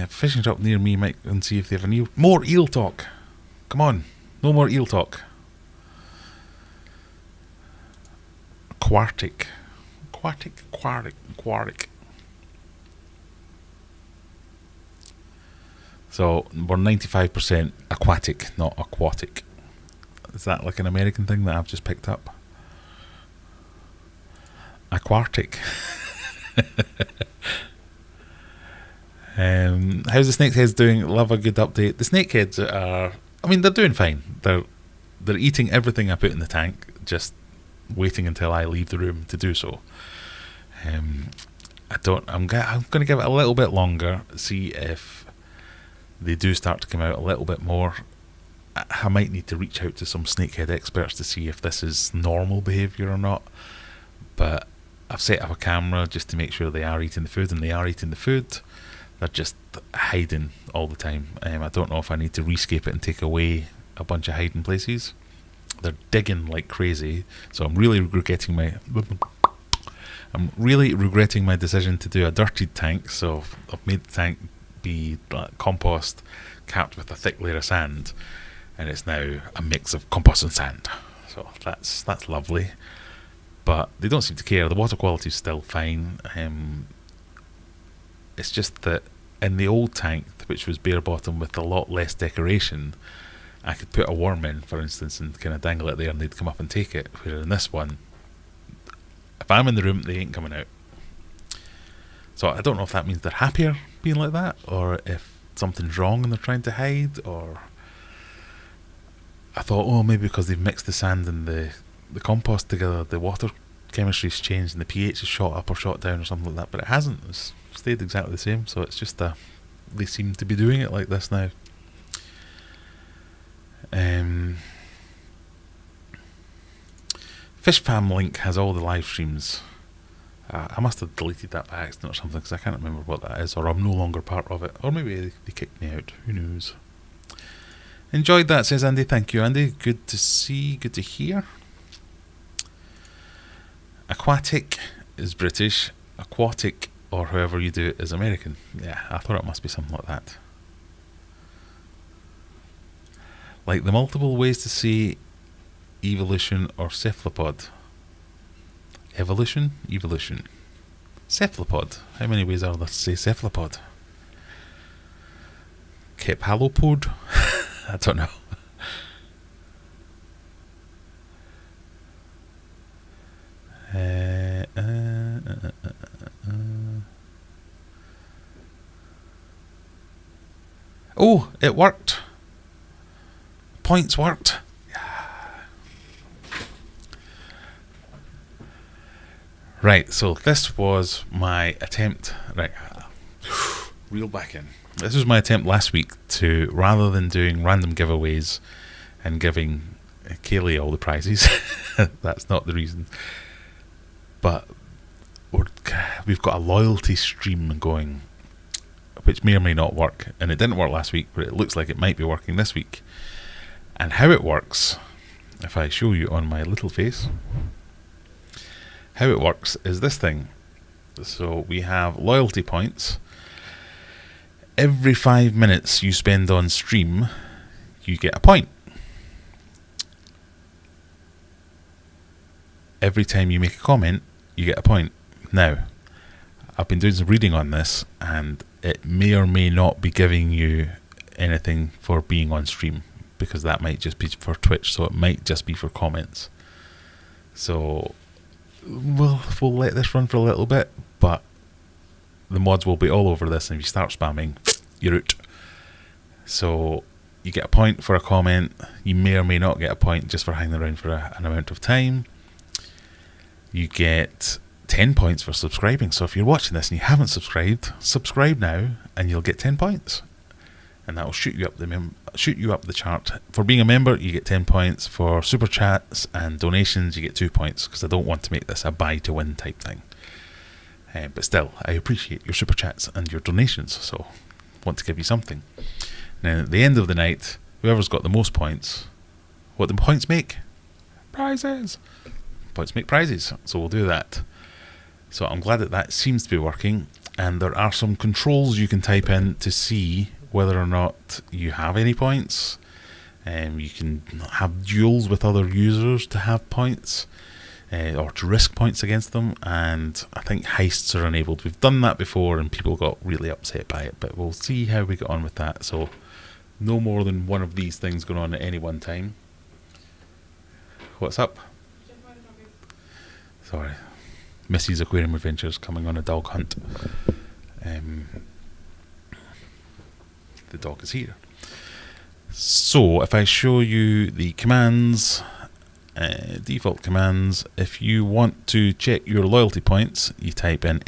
Fishing shop near me might and see if they have any more eel talk. Come on, no more eel talk. Aquatic. So we're 95% aquatic, not aquatic. Is that like an American thing that I've just picked up? Aquatic. How's the snakeheads doing? Love a good update. The snakeheads are, I mean, they're doing fine. They're eating everything I put in the tank, just waiting until I leave the room to do so. I'm going to give it a little bit longer, see if they do start to come out a little bit more. I might need to reach out to some snakehead experts to see if this is normal behaviour or not. But I've set up a camera just to make sure they are eating the food, and they are eating the food. They're just hiding all the time. I don't know if I need to rescape it and take away a bunch of hiding places. They're digging like crazy, so I'm really regretting my decision to do a dirtied tank. So I've made the tank be compost capped with a thick layer of sand, and it's now a mix of compost and sand. So that's lovely. But they don't seem to care. The water quality is still fine. It's just that in the old tank, which was bare bottom with a lot less decoration, I could put a worm in, for instance, and kind of dangle it there, and they'd come up and take it. Where in this one, if I'm in the room, they ain't coming out. So I don't know if that means they're happier being like that, or if something's wrong and they're trying to hide, or I thought, oh, maybe because they've mixed the sand and the compost together, the water chemistry's changed and the pH is shot up or shot down or something like that, but it hasn't. It's stayed exactly the same. So it's just they seem to be doing it like this now. Fish Fam link has all the live streams. I must have deleted that by accident or something, because I can't remember what that is, or I'm no longer part of it, or maybe they kicked me out. Who knows? Enjoyed that, says Andy. Thank you, Andy. Good to see, good to hear. Aquatic is British. Aquatic, or however you do it, is American. Yeah, I thought it must be something like that. Like the multiple ways to say evolution or cephalopod. Evolution? Evolution. Cephalopod. How many ways are there to say cephalopod? Kephalopod? I don't know. Oh, it worked. Points worked. Right, so this was my attempt. Right, reel back in. This was my attempt last week to, rather than doing random giveaways and giving Kaylee all the prizes, that's not the reason. But we've got a loyalty stream going, which may or may not work. And it didn't work last week, but it looks like it might be working this week. And how it works, if I show you on my little face, how it works is this thing. So we have loyalty points. Every 5 minutes you spend on stream, you get a point. Every time you make a comment, you get a point. Now, I've been doing some reading on this, and it may or may not be giving you anything for being on stream, because that might just be for Twitch, so it might just be for comments. So we'll let this run for a little bit, but the mods will be all over this, and if you start spamming, you're out. So you get a point for a comment. You may or may not get a point just for hanging around for an amount of time. You get 10 points for subscribing. So if you're watching this and you haven't subscribed, subscribe now and you'll get 10 points. And that will shoot you up the chart. For being a member, you get 10 points. For super chats and donations, you get 2 points, because I don't want to make this a buy to win type thing. But still, I appreciate your super chats and your donations, so want to give you something. Now, at the end of the night, whoever's got the most points, what do points make? Prizes. Points make prizes, so we'll do that. So I'm glad that seems to be working. and there are some controls you can type in to see whether or not you have any points. You can have duels with other users to have points, or to risk points against them, and I think heists are enabled. We've done that before and people got really upset by it, but we'll see how we get on with that. So no more than one of these things going on at any one time. What's up? Sorry, Missy's Aquarium Adventures coming on a dog hunt. The dog is here. So if I show you the commands, default commands, if you want to check your loyalty points, you type in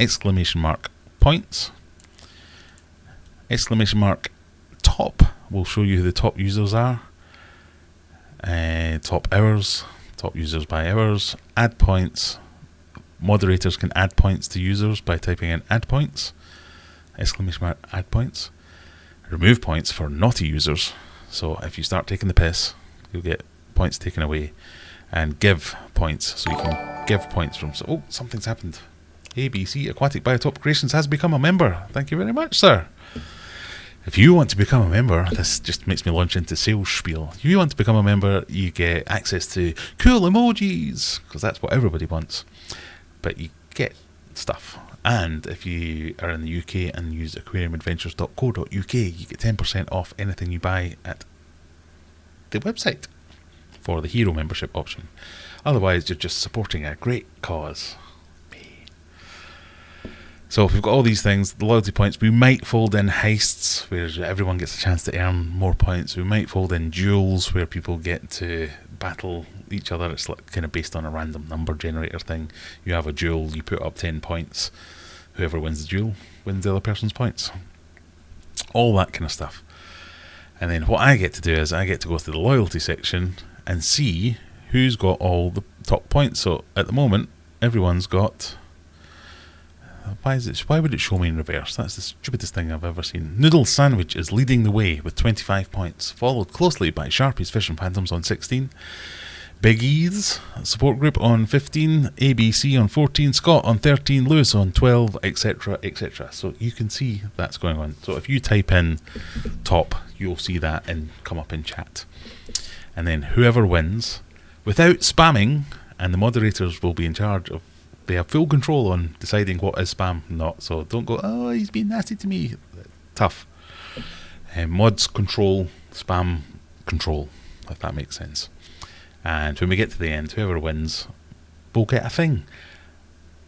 !points. !top will show you who the top users are. Top hours, top users by hours. Add points. Moderators can add points to users by typing in add points. !add points. Remove points for naughty users. So if you start taking the piss, you'll get points taken away. And give points, so you can give points from... Oh, something's happened. ABC Aquatic Biotop Creations has become a member. Thank you very much, sir. If you want to become a member, this just makes me launch into sales spiel. If you want to become a member, you get access to cool emojis, because that's what everybody wants. But you get stuff. And if you are in the UK and use aquariumadventures.co.uk, you get 10% off anything you buy at the website for the hero membership option. Otherwise, you're just supporting a great cause. Me. So if we've got all these things, the loyalty points, we might fold in heists where everyone gets a chance to earn more points. We might fold in duels where people get to battle each other. It's like kind of based on a random number generator thing. You have a duel, you put up 10 points. Whoever wins the duel wins the other person's points. All that kind of stuff. And then what I get to do is I get to go to the loyalty section and see who's got all the top points. So at the moment, everyone's got... Why would it show me in reverse? That's the stupidest thing I've ever seen. Noodle Sandwich is leading the way with 25 points, followed closely by Sharpies, Fish and Phantoms on 16. Big E's support group on 15, ABC on 14, Scott on 13, Lewis on 12, etc, etc. So you can see that's going on. So if you type in top, you'll see that and come up in chat. And then whoever wins, without spamming, and the moderators will be in charge of, they have full control on deciding what is spam and not. So don't go, oh, he's being nasty to me. Tough. Mods control, spam control, if that makes sense. And when we get to the end, whoever wins will get a thing.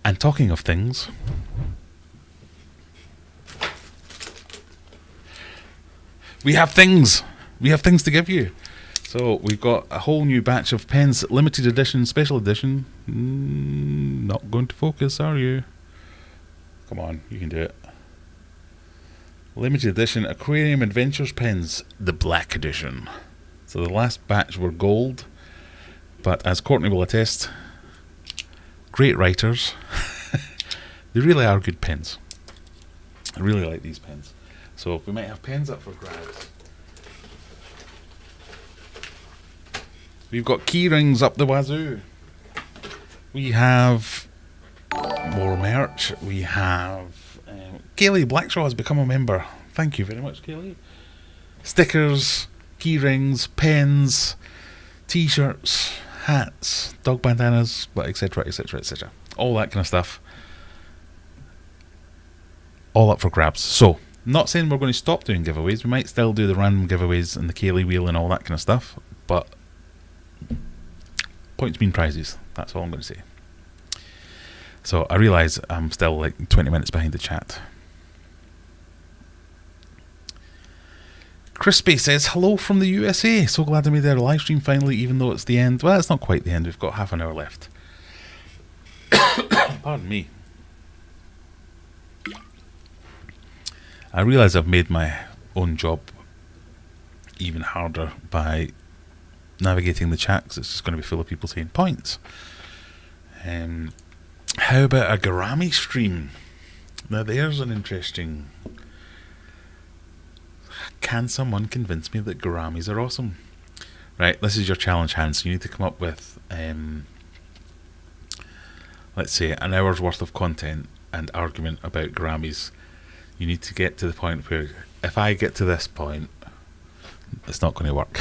And talking of things, we have things. We have things to give you. So we've got a whole new batch of pens, limited edition, special edition. Not going to focus, are you? Come on, you can do it. Limited edition Aquarium Adventures pens, the black edition. So the last batch were gold. But as Courtney will attest, great writers. They really are good pens. I really like these pens. So we might have pens up for grabs. We've got key rings up the wazoo. We have more merch. We have... Kaylee Blackshaw has become a member. Thank you very much, Kaylee. Stickers, key rings, pens, t-shirts, hats, dog bandanas, etc, etc, etc. All that kind of stuff. All up for grabs. So, not saying we're going to stop doing giveaways. We might still do the random giveaways and the Kaylee wheel and all that kind of stuff. But points mean prizes. That's all I'm going to say. So, I realise I'm still like 20 minutes behind the chat. Crispy says, hello from the USA. So glad I made our live stream finally, even though it's the end. Well, it's not quite the end. We've got half an hour left. Pardon me. I realise I've made my own job even harder by navigating the chat, because it's just going to be full of people saying points. How about a Gourami stream? Now there's an interesting... Can someone convince me that gouramis are awesome? Right, this is your challenge, Hans. So you need to come up with let's say, an hour's worth of content and argument about Grammys, you need to get to the point where if I get to this point, it's not going to work.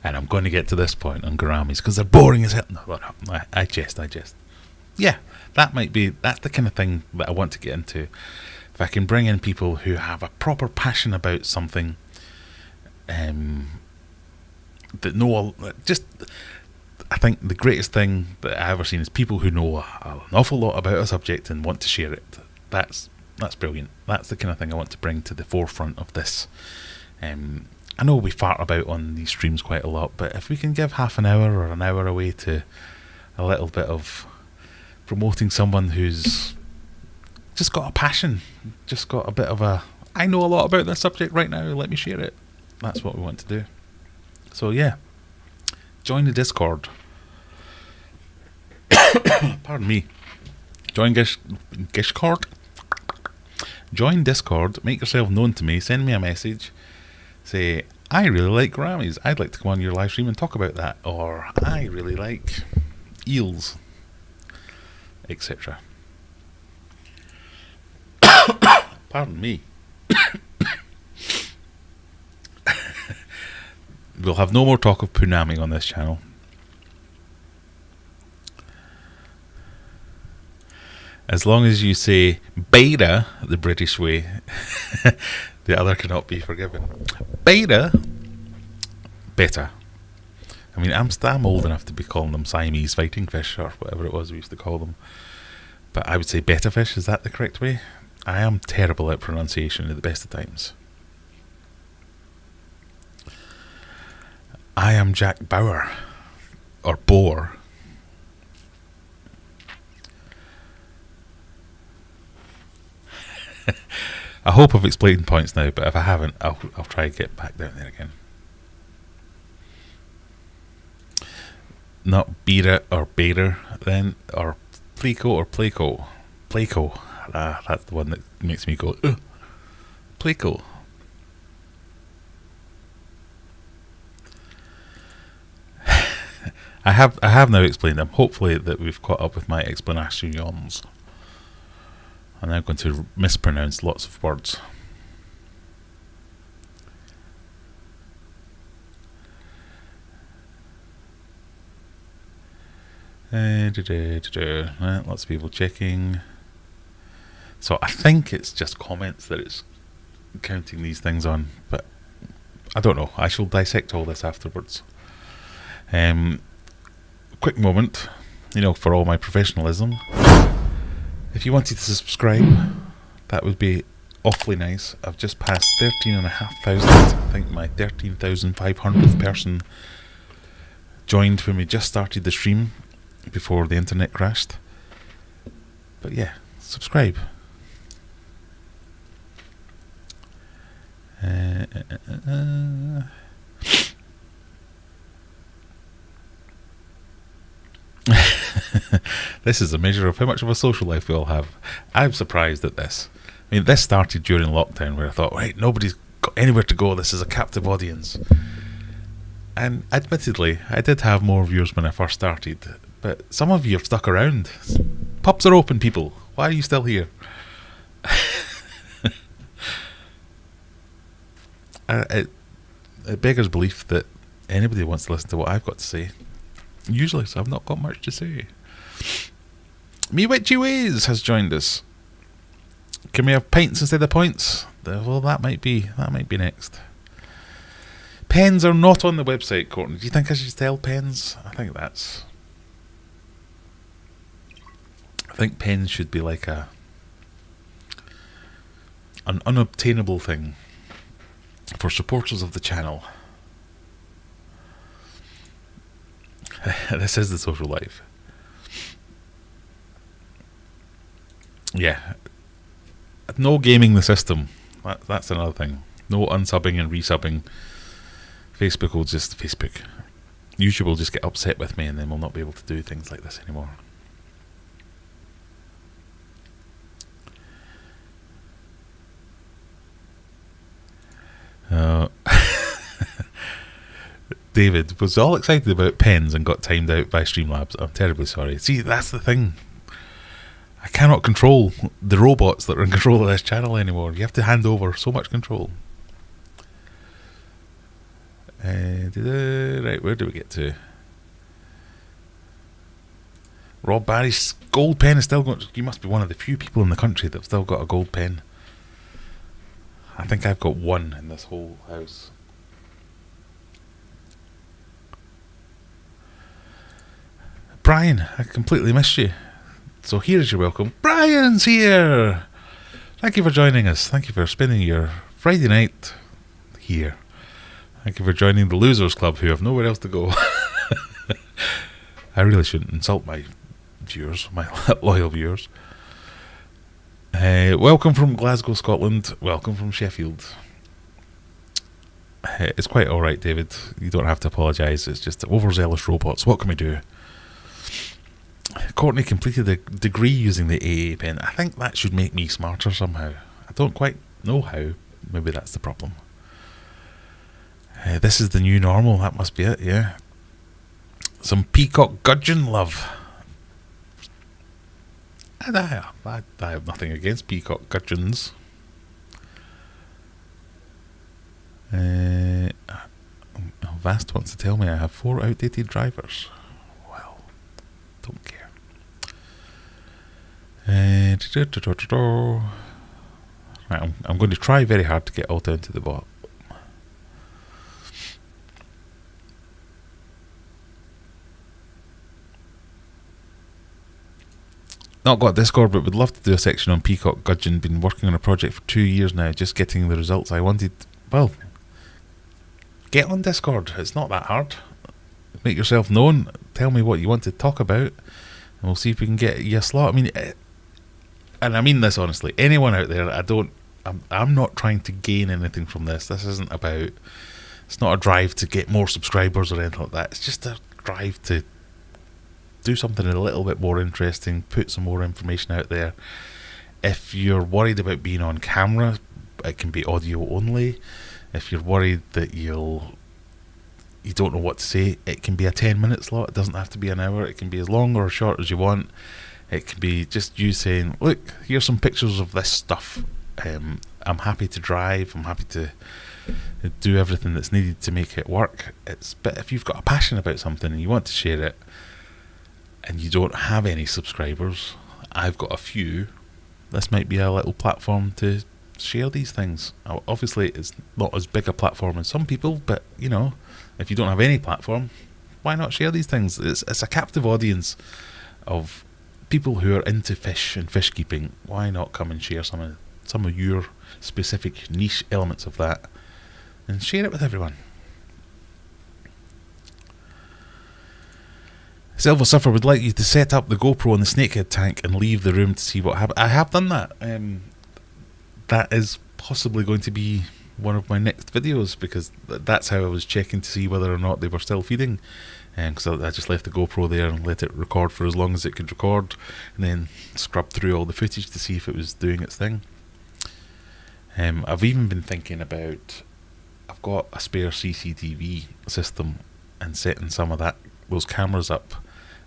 And I'm going to get to this point on Grammys because they're boring as hell. No, I jest. Yeah, that's the kind of thing that I want to get into. If I can bring in people who have a proper passion about something, that know, I think the greatest thing that I've ever seen is people who know an awful lot about a subject and want to share it. That's brilliant. That's the kind of thing I want to bring to the forefront of this. I know we fart about on these streams quite a lot, but if we can give half an hour or an hour away to a little bit of promoting someone who's just got a passion, just got a bit of a, I know a lot about this subject right now, let me share it. That's what we want to do. So yeah, join the Discord. Pardon me. Join Discord. Join Discord, make yourself known to me, send me a message, say, I really like Grammys, I'd like to come on your live stream and talk about that, or I really like eels, etc. Pardon me. We'll have no more talk of punami on this channel. As long as you say beta the British way, the other cannot be forgiven. Beta, better. I mean, I'm old enough to be calling them Siamese fighting fish or whatever it was we used to call them. But I would say betta fish, is that the correct way? I am terrible at pronunciation at the best of times. I am Jack Bauer, or Boer. I hope I've explained points now, but if I haven't, I'll try to get back down there again. Not Beera or Bader then, or Pleco or Placo. Placo. That's the one that makes me go, ugh. Placo. I have now explained them. Hopefully that we've caught up with my explanations. I'm now going to mispronounce lots of words. Lots of people checking. So I think it's just comments that it's counting these things on, but I don't know. I shall dissect all this afterwards. Quick moment, for all my professionalism. If you wanted to subscribe, that would be awfully nice. I've just passed 13,500. I think my 13,500th person joined when we just started the stream before the internet crashed. But yeah, subscribe. This is a measure of how much of a social life we all have. I'm surprised at this. I mean, this started during lockdown where I thought, right, nobody's got anywhere to go. This is a captive audience. And admittedly, I did have more viewers when I first started, but some of you have stuck around. Pubs are open, people. Why are you still here? It beggars belief that anybody wants to listen to what I've got to say. Usually, so I've not got much to say. Me Witchy Ways has joined us. Can we have pints instead of points? Well, that might be next. Pens are not on the website, Courtney. Do you think I should tell pens? I think pens should be like an unobtainable thing for supporters of the channel. This is the social life. Yeah. No gaming the system. That's another thing. No unsubbing and resubbing. Facebook. YouTube will just get upset with me and then we'll not be able to do things like this anymore. David was all excited about pens and got timed out by Streamlabs. I'm terribly sorry. See, that's the thing. I cannot control the robots that are in control of this channel anymore. You have to hand over so much control. Right, where do we get to? Rob Barry's gold pen is still going. You must be one of the few people in the country that've still got a gold pen. I think I've got one in this whole house. Brian, I completely missed you. So here's your welcome. Brian's here! Thank you for joining us. Thank you for spending your Friday night here. Thank you for joining the Losers Club who have nowhere else to go. I really shouldn't insult my viewers, my loyal viewers. Welcome from Glasgow, Scotland. Welcome from Sheffield. It's quite alright, David. You don't have to apologise. It's just overzealous robots. What can we do? Courtney completed a degree using the AA pen. I think that should make me smarter somehow. I don't quite know how. Maybe that's the problem. This is the new normal. That must be it, yeah. Some peacock gudgeon love. And I have nothing against peacock gudgeons. Vast wants to tell me I have 4 outdated drivers. Well, don't care. Right, I'm going to try very hard to get all down to the bottom. Not got Discord, but would love to do a section on peacock gudgeon. Been working on a project for 2 years now, just getting the results I wanted. Well, get on Discord. It's not that hard. Make yourself known. Tell me what you want to talk about, and we'll see if we can get you a slot. I mean, and I mean this honestly. Anyone out there, I'm not trying to gain anything from this. This isn't about. It's not a drive to get more subscribers or anything like that. It's just a drive to do something a little bit more interesting, put some more information out there. If you're worried about being on camera, it can be audio only. If you're worried that you don't know what to say, it can be a 10-minute slot. It doesn't have to be an hour. It can be as long or as short as you want. It can be just you saying, look, here's some pictures of this stuff. I'm happy to drive. I'm happy to do everything that's needed to make it work. But if you've got a passion about something and you want to share it, and you don't have any subscribers, I've got a few. This might be a little platform to share these things. Obviously, it's not as big a platform as some people, but you know, if you don't have any platform, why not share these things? It's a captive audience of people who are into fish and fish keeping. Why not come and share some of your specific niche elements of that and share it with everyone? Silver Suffer would like you to set up the GoPro on the snakehead tank and leave the room to see what happens. I have done that. That is possibly going to be one of my next videos, because that's how I was checking to see whether or not they were still feeding. Because I just left the GoPro there and let it record for as long as it could record, and then scrubbed through all the footage to see if it was doing its thing. I've even been thinking about, I've got a spare CCTV system, and setting some of those cameras up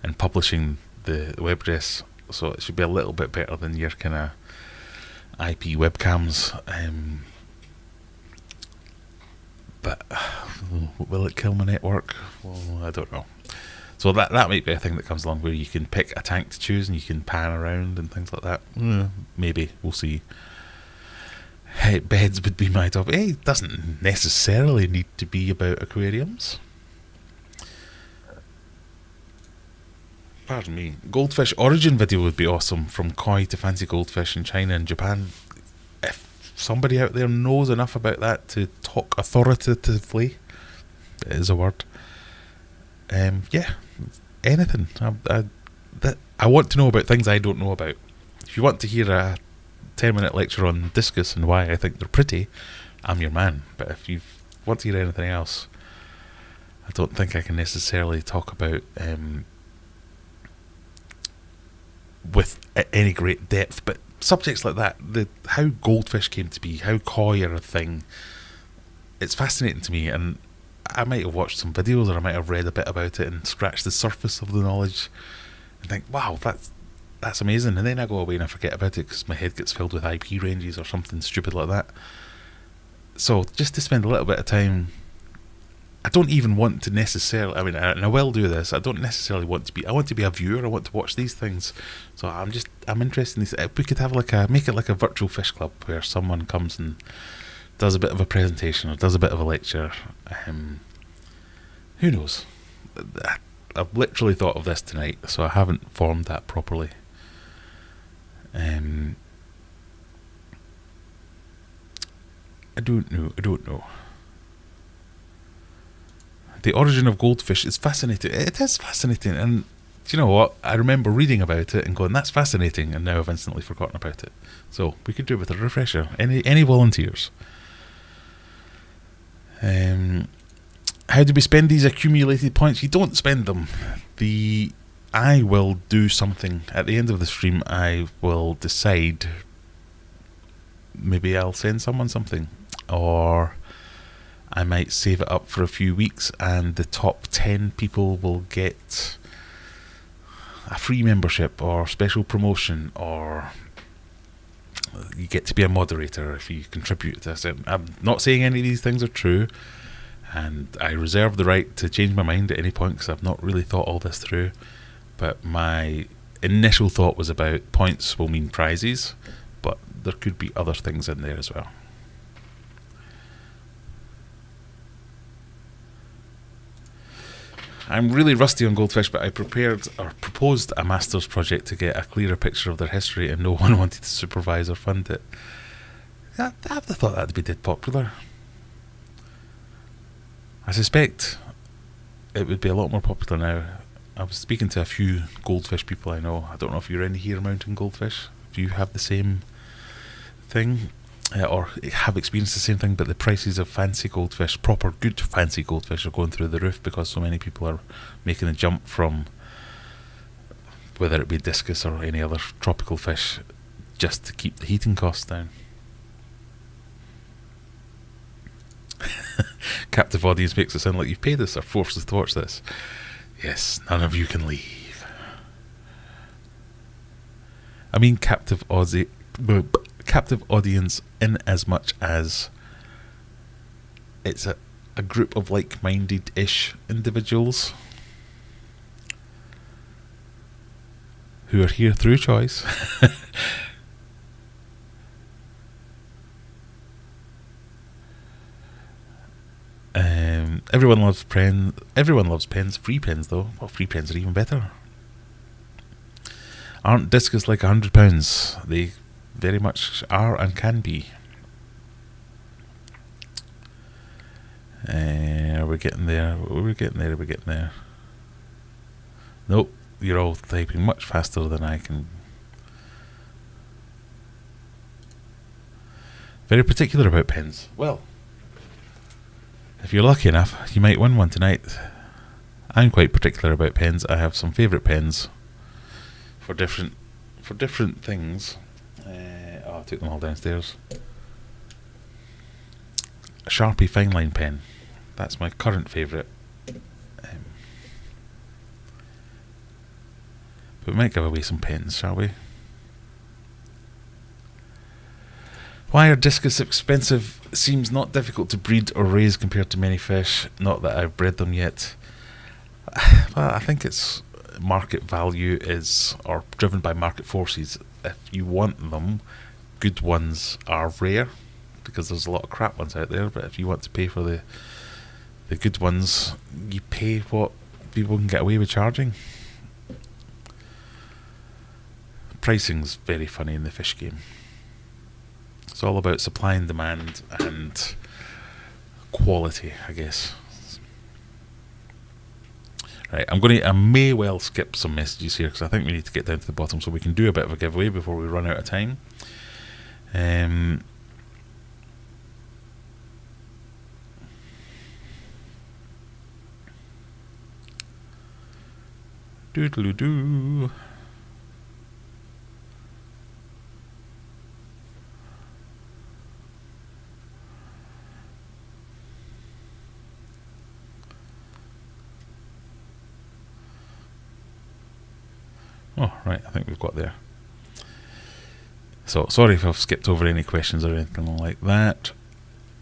and publishing the web address, so it should be a little bit better than your kind of IP webcams. But will it kill my network? Well, I don't know. So that might be a thing that comes along, where you can pick a tank to choose and you can pan around and things like that. Maybe, we'll see. Hey, beds would be my top. It doesn't necessarily need to be about aquariums. Pardon me. Goldfish origin video would be awesome, from koi to fancy goldfish in China and Japan. If somebody out there knows enough about that to talk authoritatively, it is a word. Yeah, anything. I want to know about things I don't know about. If you want to hear a 10-minute lecture on Discus and why I think they're pretty, I'm your man. But if you want to hear anything else, I don't think I can necessarily talk about with any great depth, but subjects like that, how goldfish came to be, how koi are a thing, it's fascinating to me. And I might have watched some videos, or I might have read a bit about it and scratched the surface of the knowledge and think, wow, that's that's amazing. And then I go away and I forget about it because my head gets filled with IP ranges or something stupid like that. So just to spend a little bit of time, I don't even want to necessarily, and I will do this, I don't necessarily want to be, I want to be a viewer, I want to watch these things. So I'm interested in these. We could have make it like a virtual fish club where someone comes and does a bit of a presentation or does a bit of a lecture. Who knows? I've literally thought of this tonight, so I haven't formed that properly. I don't know. The origin of goldfish is fascinating. It is fascinating, and do you know what? I remember reading about it and going, "That's fascinating," and now I've instantly forgotten about it. So we could do it with a refresher. Any volunteers? How do we spend these accumulated points? You don't spend them. I will do something at the end of the stream. I will decide. Maybe I'll send someone something, or I might save it up for a few weeks, and the top 10 people will get a free membership or special promotion, or you get to be a moderator if you contribute to this. I'm not saying any of these things are true, and I reserve the right to change my mind at any point because I've not really thought all this through. But my initial thought was about points will mean prizes, but there could be other things in there as well. I'm really rusty on goldfish, but I proposed a master's project to get a clearer picture of their history, and no one wanted to supervise or fund it. I thought that'd be dead popular. I suspect it would be a lot more popular now. I was speaking to a few goldfish people I know. I don't know if you're in here mounting goldfish. Do you have the same thing? Or have experienced the same thing, but the prices of fancy goldfish, proper good fancy goldfish, are going through the roof because so many people are making the jump from, whether it be discus or any other tropical fish, just to keep the heating costs down. Captive audience makes it sound like you've paid us or forced us to watch this. Yes, none of you can leave. I mean captive audience in as much as it's a group of like-minded-ish individuals who are here through choice. Everyone loves pens. Free pens, though. Well, free pens are even better. Aren't discus like £100? They very much are and can be. We're getting there. We're getting there. Nope, you're all typing much faster than I can. Very particular about pens. Well, if you're lucky enough, you might win one tonight. I'm quite particular about pens. I have some favourite pens for different things. I took them all downstairs. A Sharpie fine line pen. That's my current favourite. But we might give away some pens, shall we? Why are discus expensive? Seems not difficult to breed or raise compared to many fish. Not that I've bred them yet. Well, I think it's market value or driven by market forces. If you want them, good ones are rare because there's a lot of crap ones out there. But if you want to pay for the good ones, you pay what people can get away with charging. Pricing's very funny in the fish game. It's all about supply and demand and quality, I guess. Right, I may well skip some messages here because I think we need to get down to the bottom so we can do a bit of a giveaway before we run out of time. Doodle-doo. Oh, right, I think we've got there. So, sorry if I've skipped over any questions or anything like that.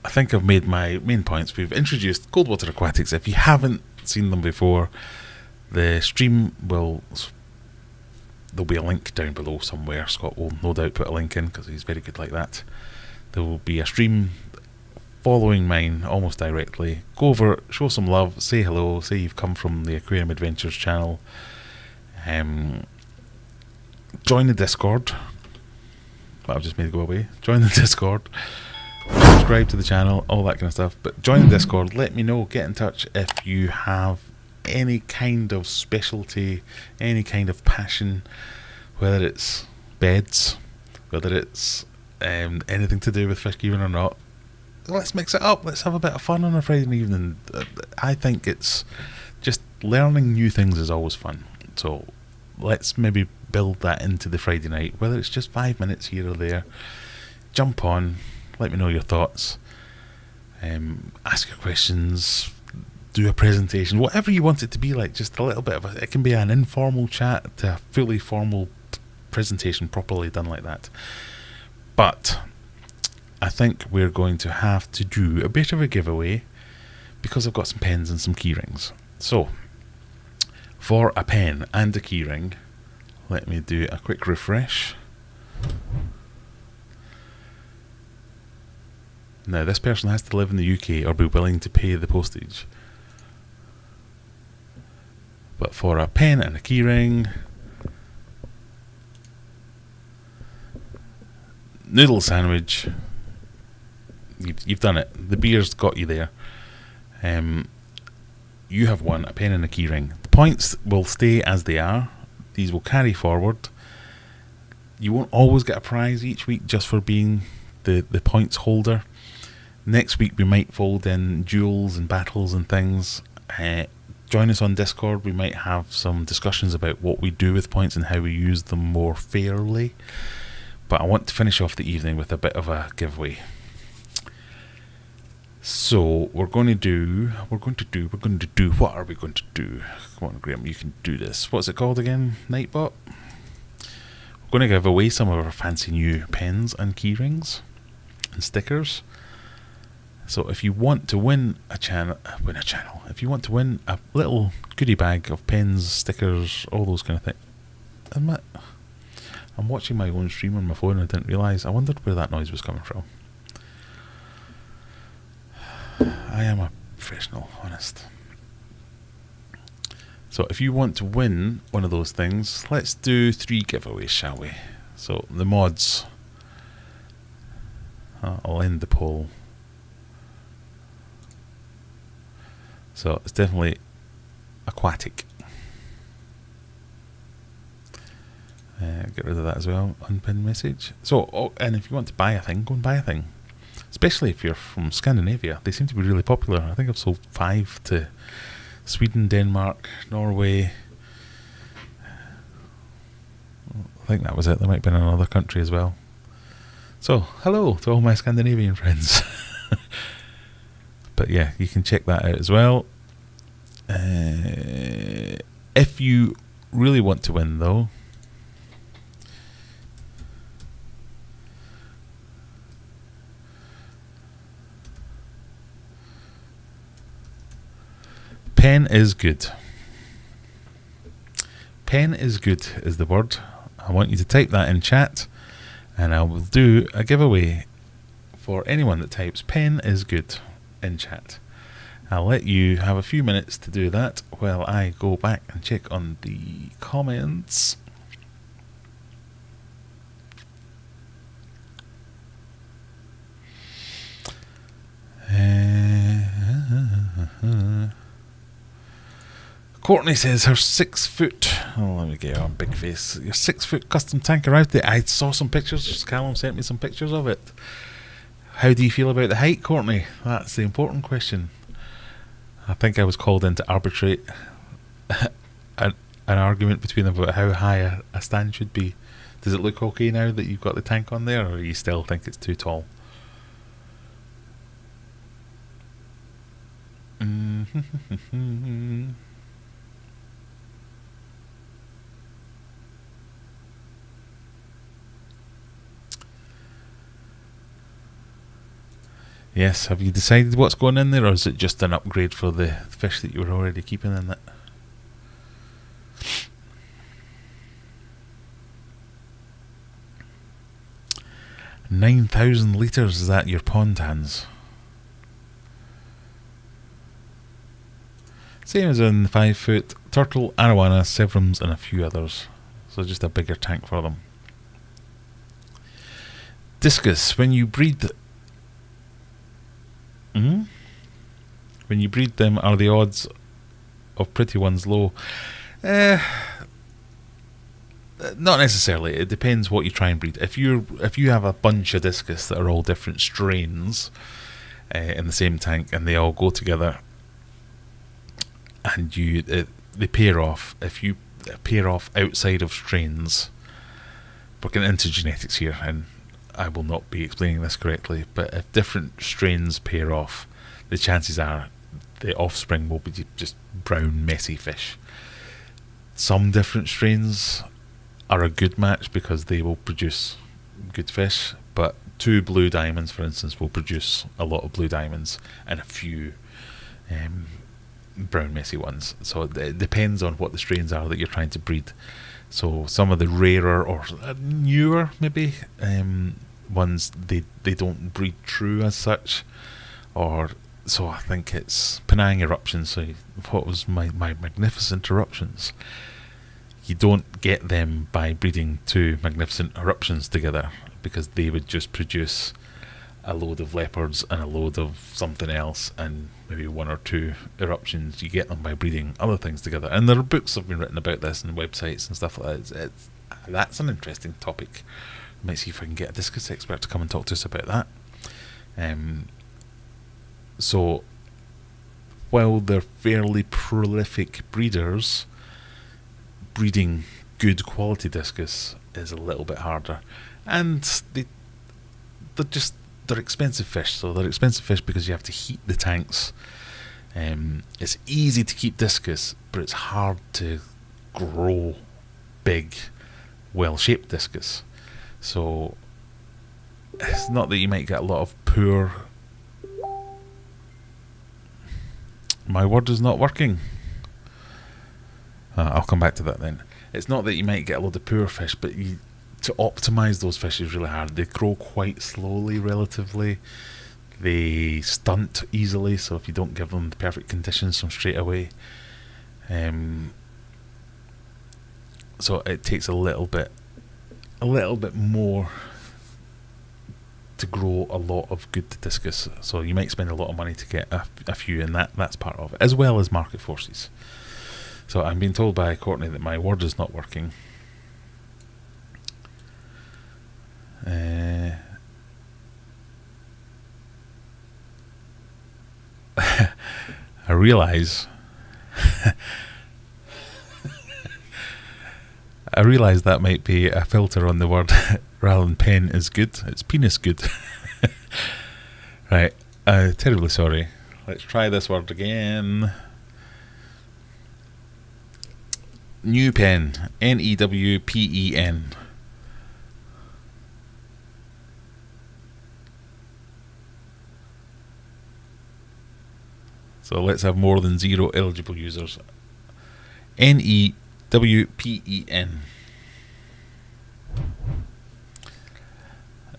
I think I've made my main points. We've introduced Cold Water Aquatics. If you haven't seen them before, the stream will... There'll be a link down below somewhere. Scott will no doubt put a link in because he's very good like that. There will be a stream following mine almost directly. Go over, show some love, say hello, say you've come from the Aquarium Adventures channel. Join the Discord. But I've just made it go away. Join the Discord. Subscribe to the channel, all that kind of stuff. But join the Discord. Let me know. Get in touch if you have any kind of specialty, any kind of passion, whether it's beds, whether it's anything to do with fish keeping or not. Let's mix it up. Let's have a bit of fun on a Friday evening. I think it's just learning new things is always fun. So let's maybe build that into the Friday night, whether it's just 5 minutes here or there. Jump on, let me know your thoughts, ask your questions, do a presentation, whatever you want it to be like. Just a little bit of it can be an informal chat to a fully formal presentation properly done like that. But I think we're going to have to do a bit of a giveaway because I've got some pens and some key rings. So for a pen and a key ring, let me do a quick refresh. Now this person has to live in the UK or be willing to pay the postage. But for a pen and a key ring, noodle sandwich, you've done it. The beer's got you there. You have won a pen and a key ring. The points will stay as they are. These will carry forward. You won't always get a prize each week just for being the points holder. Next week we might fold in duels and battles and things. Join us on Discord. We might have some discussions about what we do with points and how we use them more fairly. But I want to finish off the evening with a bit of a giveaway. So what are we going to do? What are we going to do? Come on, Graham, you can do this. What's it called again? Nightbot? We're going to give away some of our fancy new pens and key rings and stickers. So if you want to win a channel, if you want to win a little goodie bag of pens, stickers, all those kind of things. I'm watching my own stream on my phone and I didn't realise. I wondered where that noise was coming from. I am a professional, honest. So if you want to win one of those things, let's do 3 giveaways, shall we? So the mods. I'll end the poll. So it's definitely aquatic. Get rid of that as well. Unpinned message. So, and if you want to buy a thing, go and buy a thing. Especially if you're from Scandinavia. They seem to be really popular. I think I've sold 5 to Sweden, Denmark, Norway. I think that was it. There might have been another country as well. So, hello to all my Scandinavian friends. But yeah, you can check that out as well. If you really want to win though, pen is good. Pen is good is the word. I want you to type that in chat and I will do a giveaway for anyone that types pen is good in chat. I'll let you have a few minutes to do that while I go back and check on the comments. Courtney says her 6 foot. Oh, let me get on big face. Your 6 foot custom tanker out there. I saw some pictures. Callum sent me some pictures of it. How do you feel about the height, Courtney? That's the important question. I think I was called in to arbitrate an argument between them about how high a stand should be. Does it look okay now that you've got the tank on there, or you still think it's too tall? Yes, have you decided what's going in there, or is it just an upgrade for the fish that you were already keeping in it? $9,000 litres, is that your pond hands? Same as in 5 foot, turtle, arowana, severums and a few others. So just a bigger tank for them. Discus, when you breed... when you breed them, are the odds of pretty ones low? Not necessarily. It depends what you try and breed. If you have a bunch of discus that are all different strains in the same tank, and they all go together, and they pair off. If you pair off outside of strains, we're getting into genetics here, and I will not be explaining this correctly. But if different strains pair off, the chances are the offspring will be just brown, messy fish. Some different strains are a good match because they will produce good fish, but 2 blue diamonds, for instance, will produce a lot of blue diamonds and a few brown messy ones. So it depends on what the strains are that you're trying to breed. So some of the rarer or newer maybe ones, they don't breed true as such, or so I think it's Penang eruptions. So what was my magnificent eruptions? You don't get them by breeding 2 magnificent eruptions together, because they would just produce a load of leopards and a load of something else, and maybe 1 or 2 eruptions. You get them by breeding other things together, and there are books have been written about this and websites and stuff like that. That's an interesting topic. I might see if I can get a discus expert to come and talk to us about that. So while they're fairly prolific breeders, breeding good quality discus is a little bit harder, and they're expensive fish. So they're expensive fish because you have to heat the tanks. It's easy to keep discus, but it's hard to grow big, well-shaped discus. So it's not that you might get a lot of poor... My word is not working. I'll come back to that then. It's not that you might get a load of poor fish, but to optimise those fish is really hard. They grow quite slowly relatively. They stunt easily, so if you don't give them the perfect conditions from straight away, so it takes a little bit more to grow a lot of good discus. So you might spend a lot of money to get a few, and that's part of it, as well as market forces. So I'm being told by Courtney that my word is not working. I realise that might be a filter on the word rather than pen is good. It's penis good. Right, terribly sorry. Let's try this word again. New pen, Newpen. So let's have more than 0 eligible users. Newpen.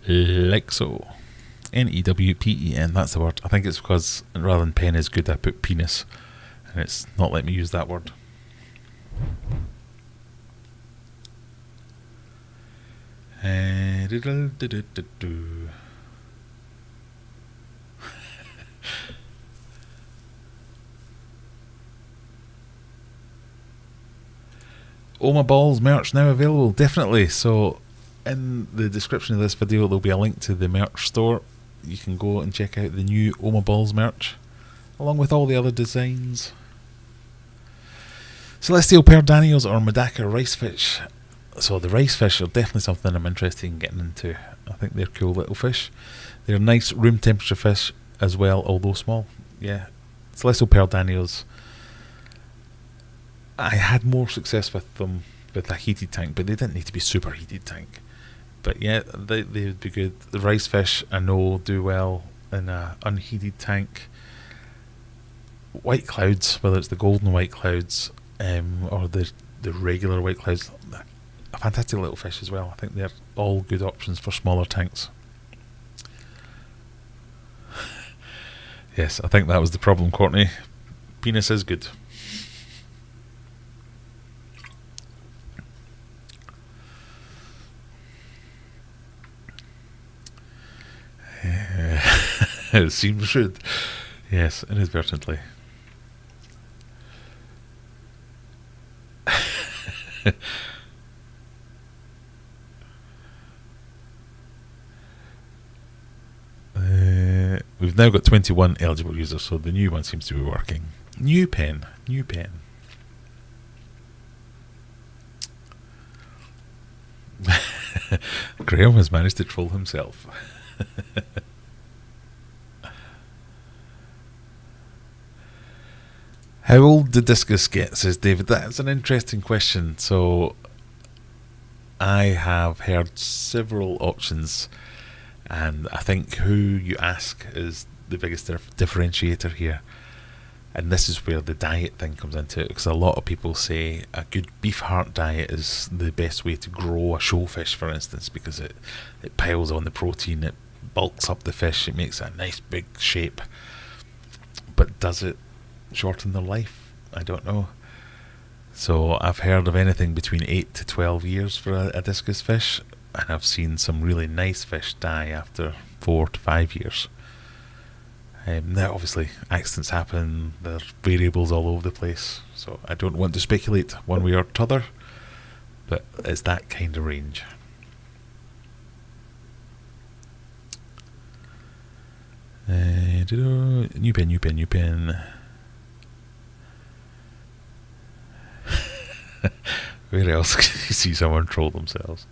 Like so. Newpen, that's the word. I think it's because rather than pen is good, I put penis, and it's not letting me use that word. Oma Balls merch now available, definitely. So in the description of this video there'll be a link to the merch store. You can go and check out the new Oma Balls merch, along with all the other designs. Celestial Pear Daniels or Madaka rice fish. So the rice fish are definitely something I'm interested in getting into. I think they're cool little fish. They're nice room temperature fish as well, although small. Yeah, Celestial Pear Daniels, I had more success with them with a heated tank, but they didn't need to be super heated tank. But yeah, they would be good. The rice fish I know do well in a unheated tank. White clouds, whether it's the golden white clouds or the regular white clouds, a fantastic little fish as well. I think they're all good options for smaller tanks. Yes, I think that was the problem, Courtney. Penis is good. It seems should. Yes, inadvertently. We've now got 21 eligible users, so the new one seems to be working. New pen. Graham has managed to troll himself. How old did Discus get, says David? That's an interesting question. So I have heard several options, and I think who you ask is the biggest differentiator here. And this is where the diet thing comes into it, because a lot of people say a good beef heart diet is the best way to grow a showfish, for instance, because it piles on the protein, it bulks up the fish, it makes a nice big shape. But does it shorten their life? I don't know. So I've heard of anything between 8 to 12 years for a discus fish, and I've seen some really nice fish die after 4 to 5 years. Now obviously accidents happen, there's variables all over the place, so I don't want to speculate one way or t'other, but it's that kind of range. New pen. Where else can you see someone troll themselves?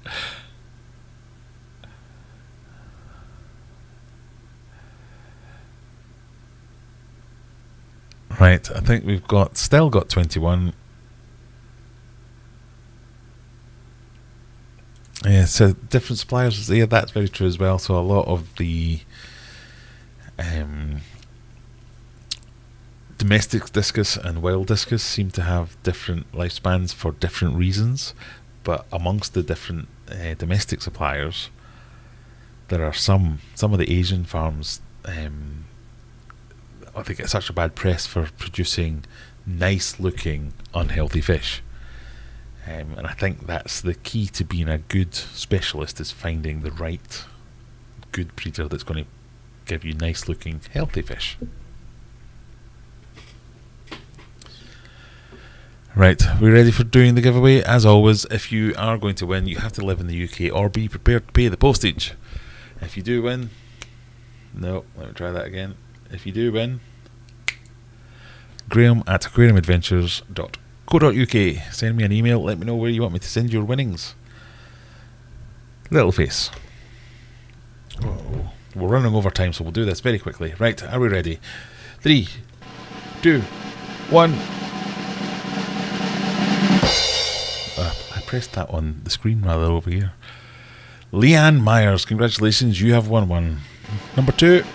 Right, I think we've still got 21. Yeah, so different suppliers. Yeah, that's very true as well. So a lot of the domestic discus and wild discus seem to have different lifespans for different reasons. But amongst the different domestic suppliers, there are some of the Asian farms. They get such a bad press for producing nice-looking, unhealthy fish. And I think that's the key to being a good specialist, is finding the right good breeder that's going to give you nice-looking, healthy fish. Right, we're ready for doing the giveaway. As always, if you are going to win, you have to live in the UK or be prepared to pay the postage. If you do win... No, let me try that again. If you do win, Graham at aquariumadventures.co.uk. Send me an email, let me know where you want me to send your winnings. Little face. Oh, we're running over time, so we'll do this very quickly. Right, are we ready? 3, 2, 1. I pressed that on the screen rather over here. Leanne Myers, congratulations, you have won one. Number 2.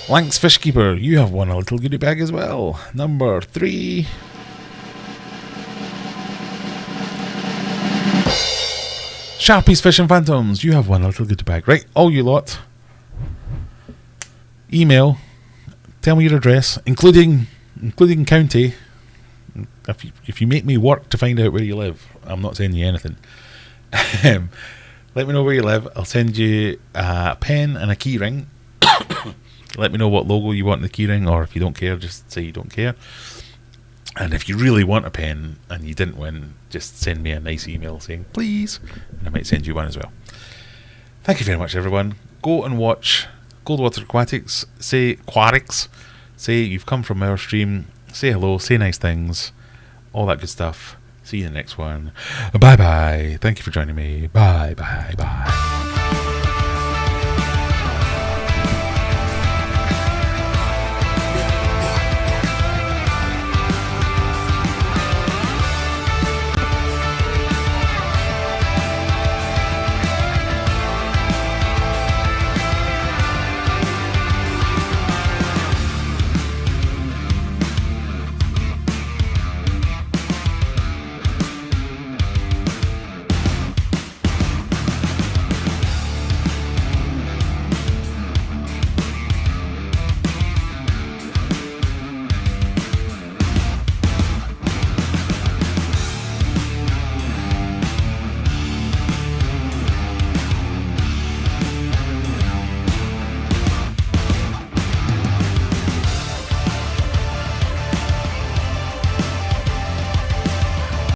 Lanks Fishkeeper, you have won a little goodie bag as well. Number 3. Sharpies Fish and Phantoms, you have won a little goodie bag. Right, all you lot. Email, tell me your address, including county. If you make me work to find out where you live, I'm not sending you anything. Let me know where you live. I'll send you a pen and a key ring. Let me know what logo you want in the keyring, or if you don't care, just say you don't care. And if you really want a pen and you didn't win, just send me a nice email saying please, and I might send you one as well. Thank you very much, everyone. Go and watch Cold Water Aquatics. Say you've come from our stream. Say hello, say nice things, all that good stuff. See you in the next one. Bye bye. Thank you for joining me. Bye bye bye.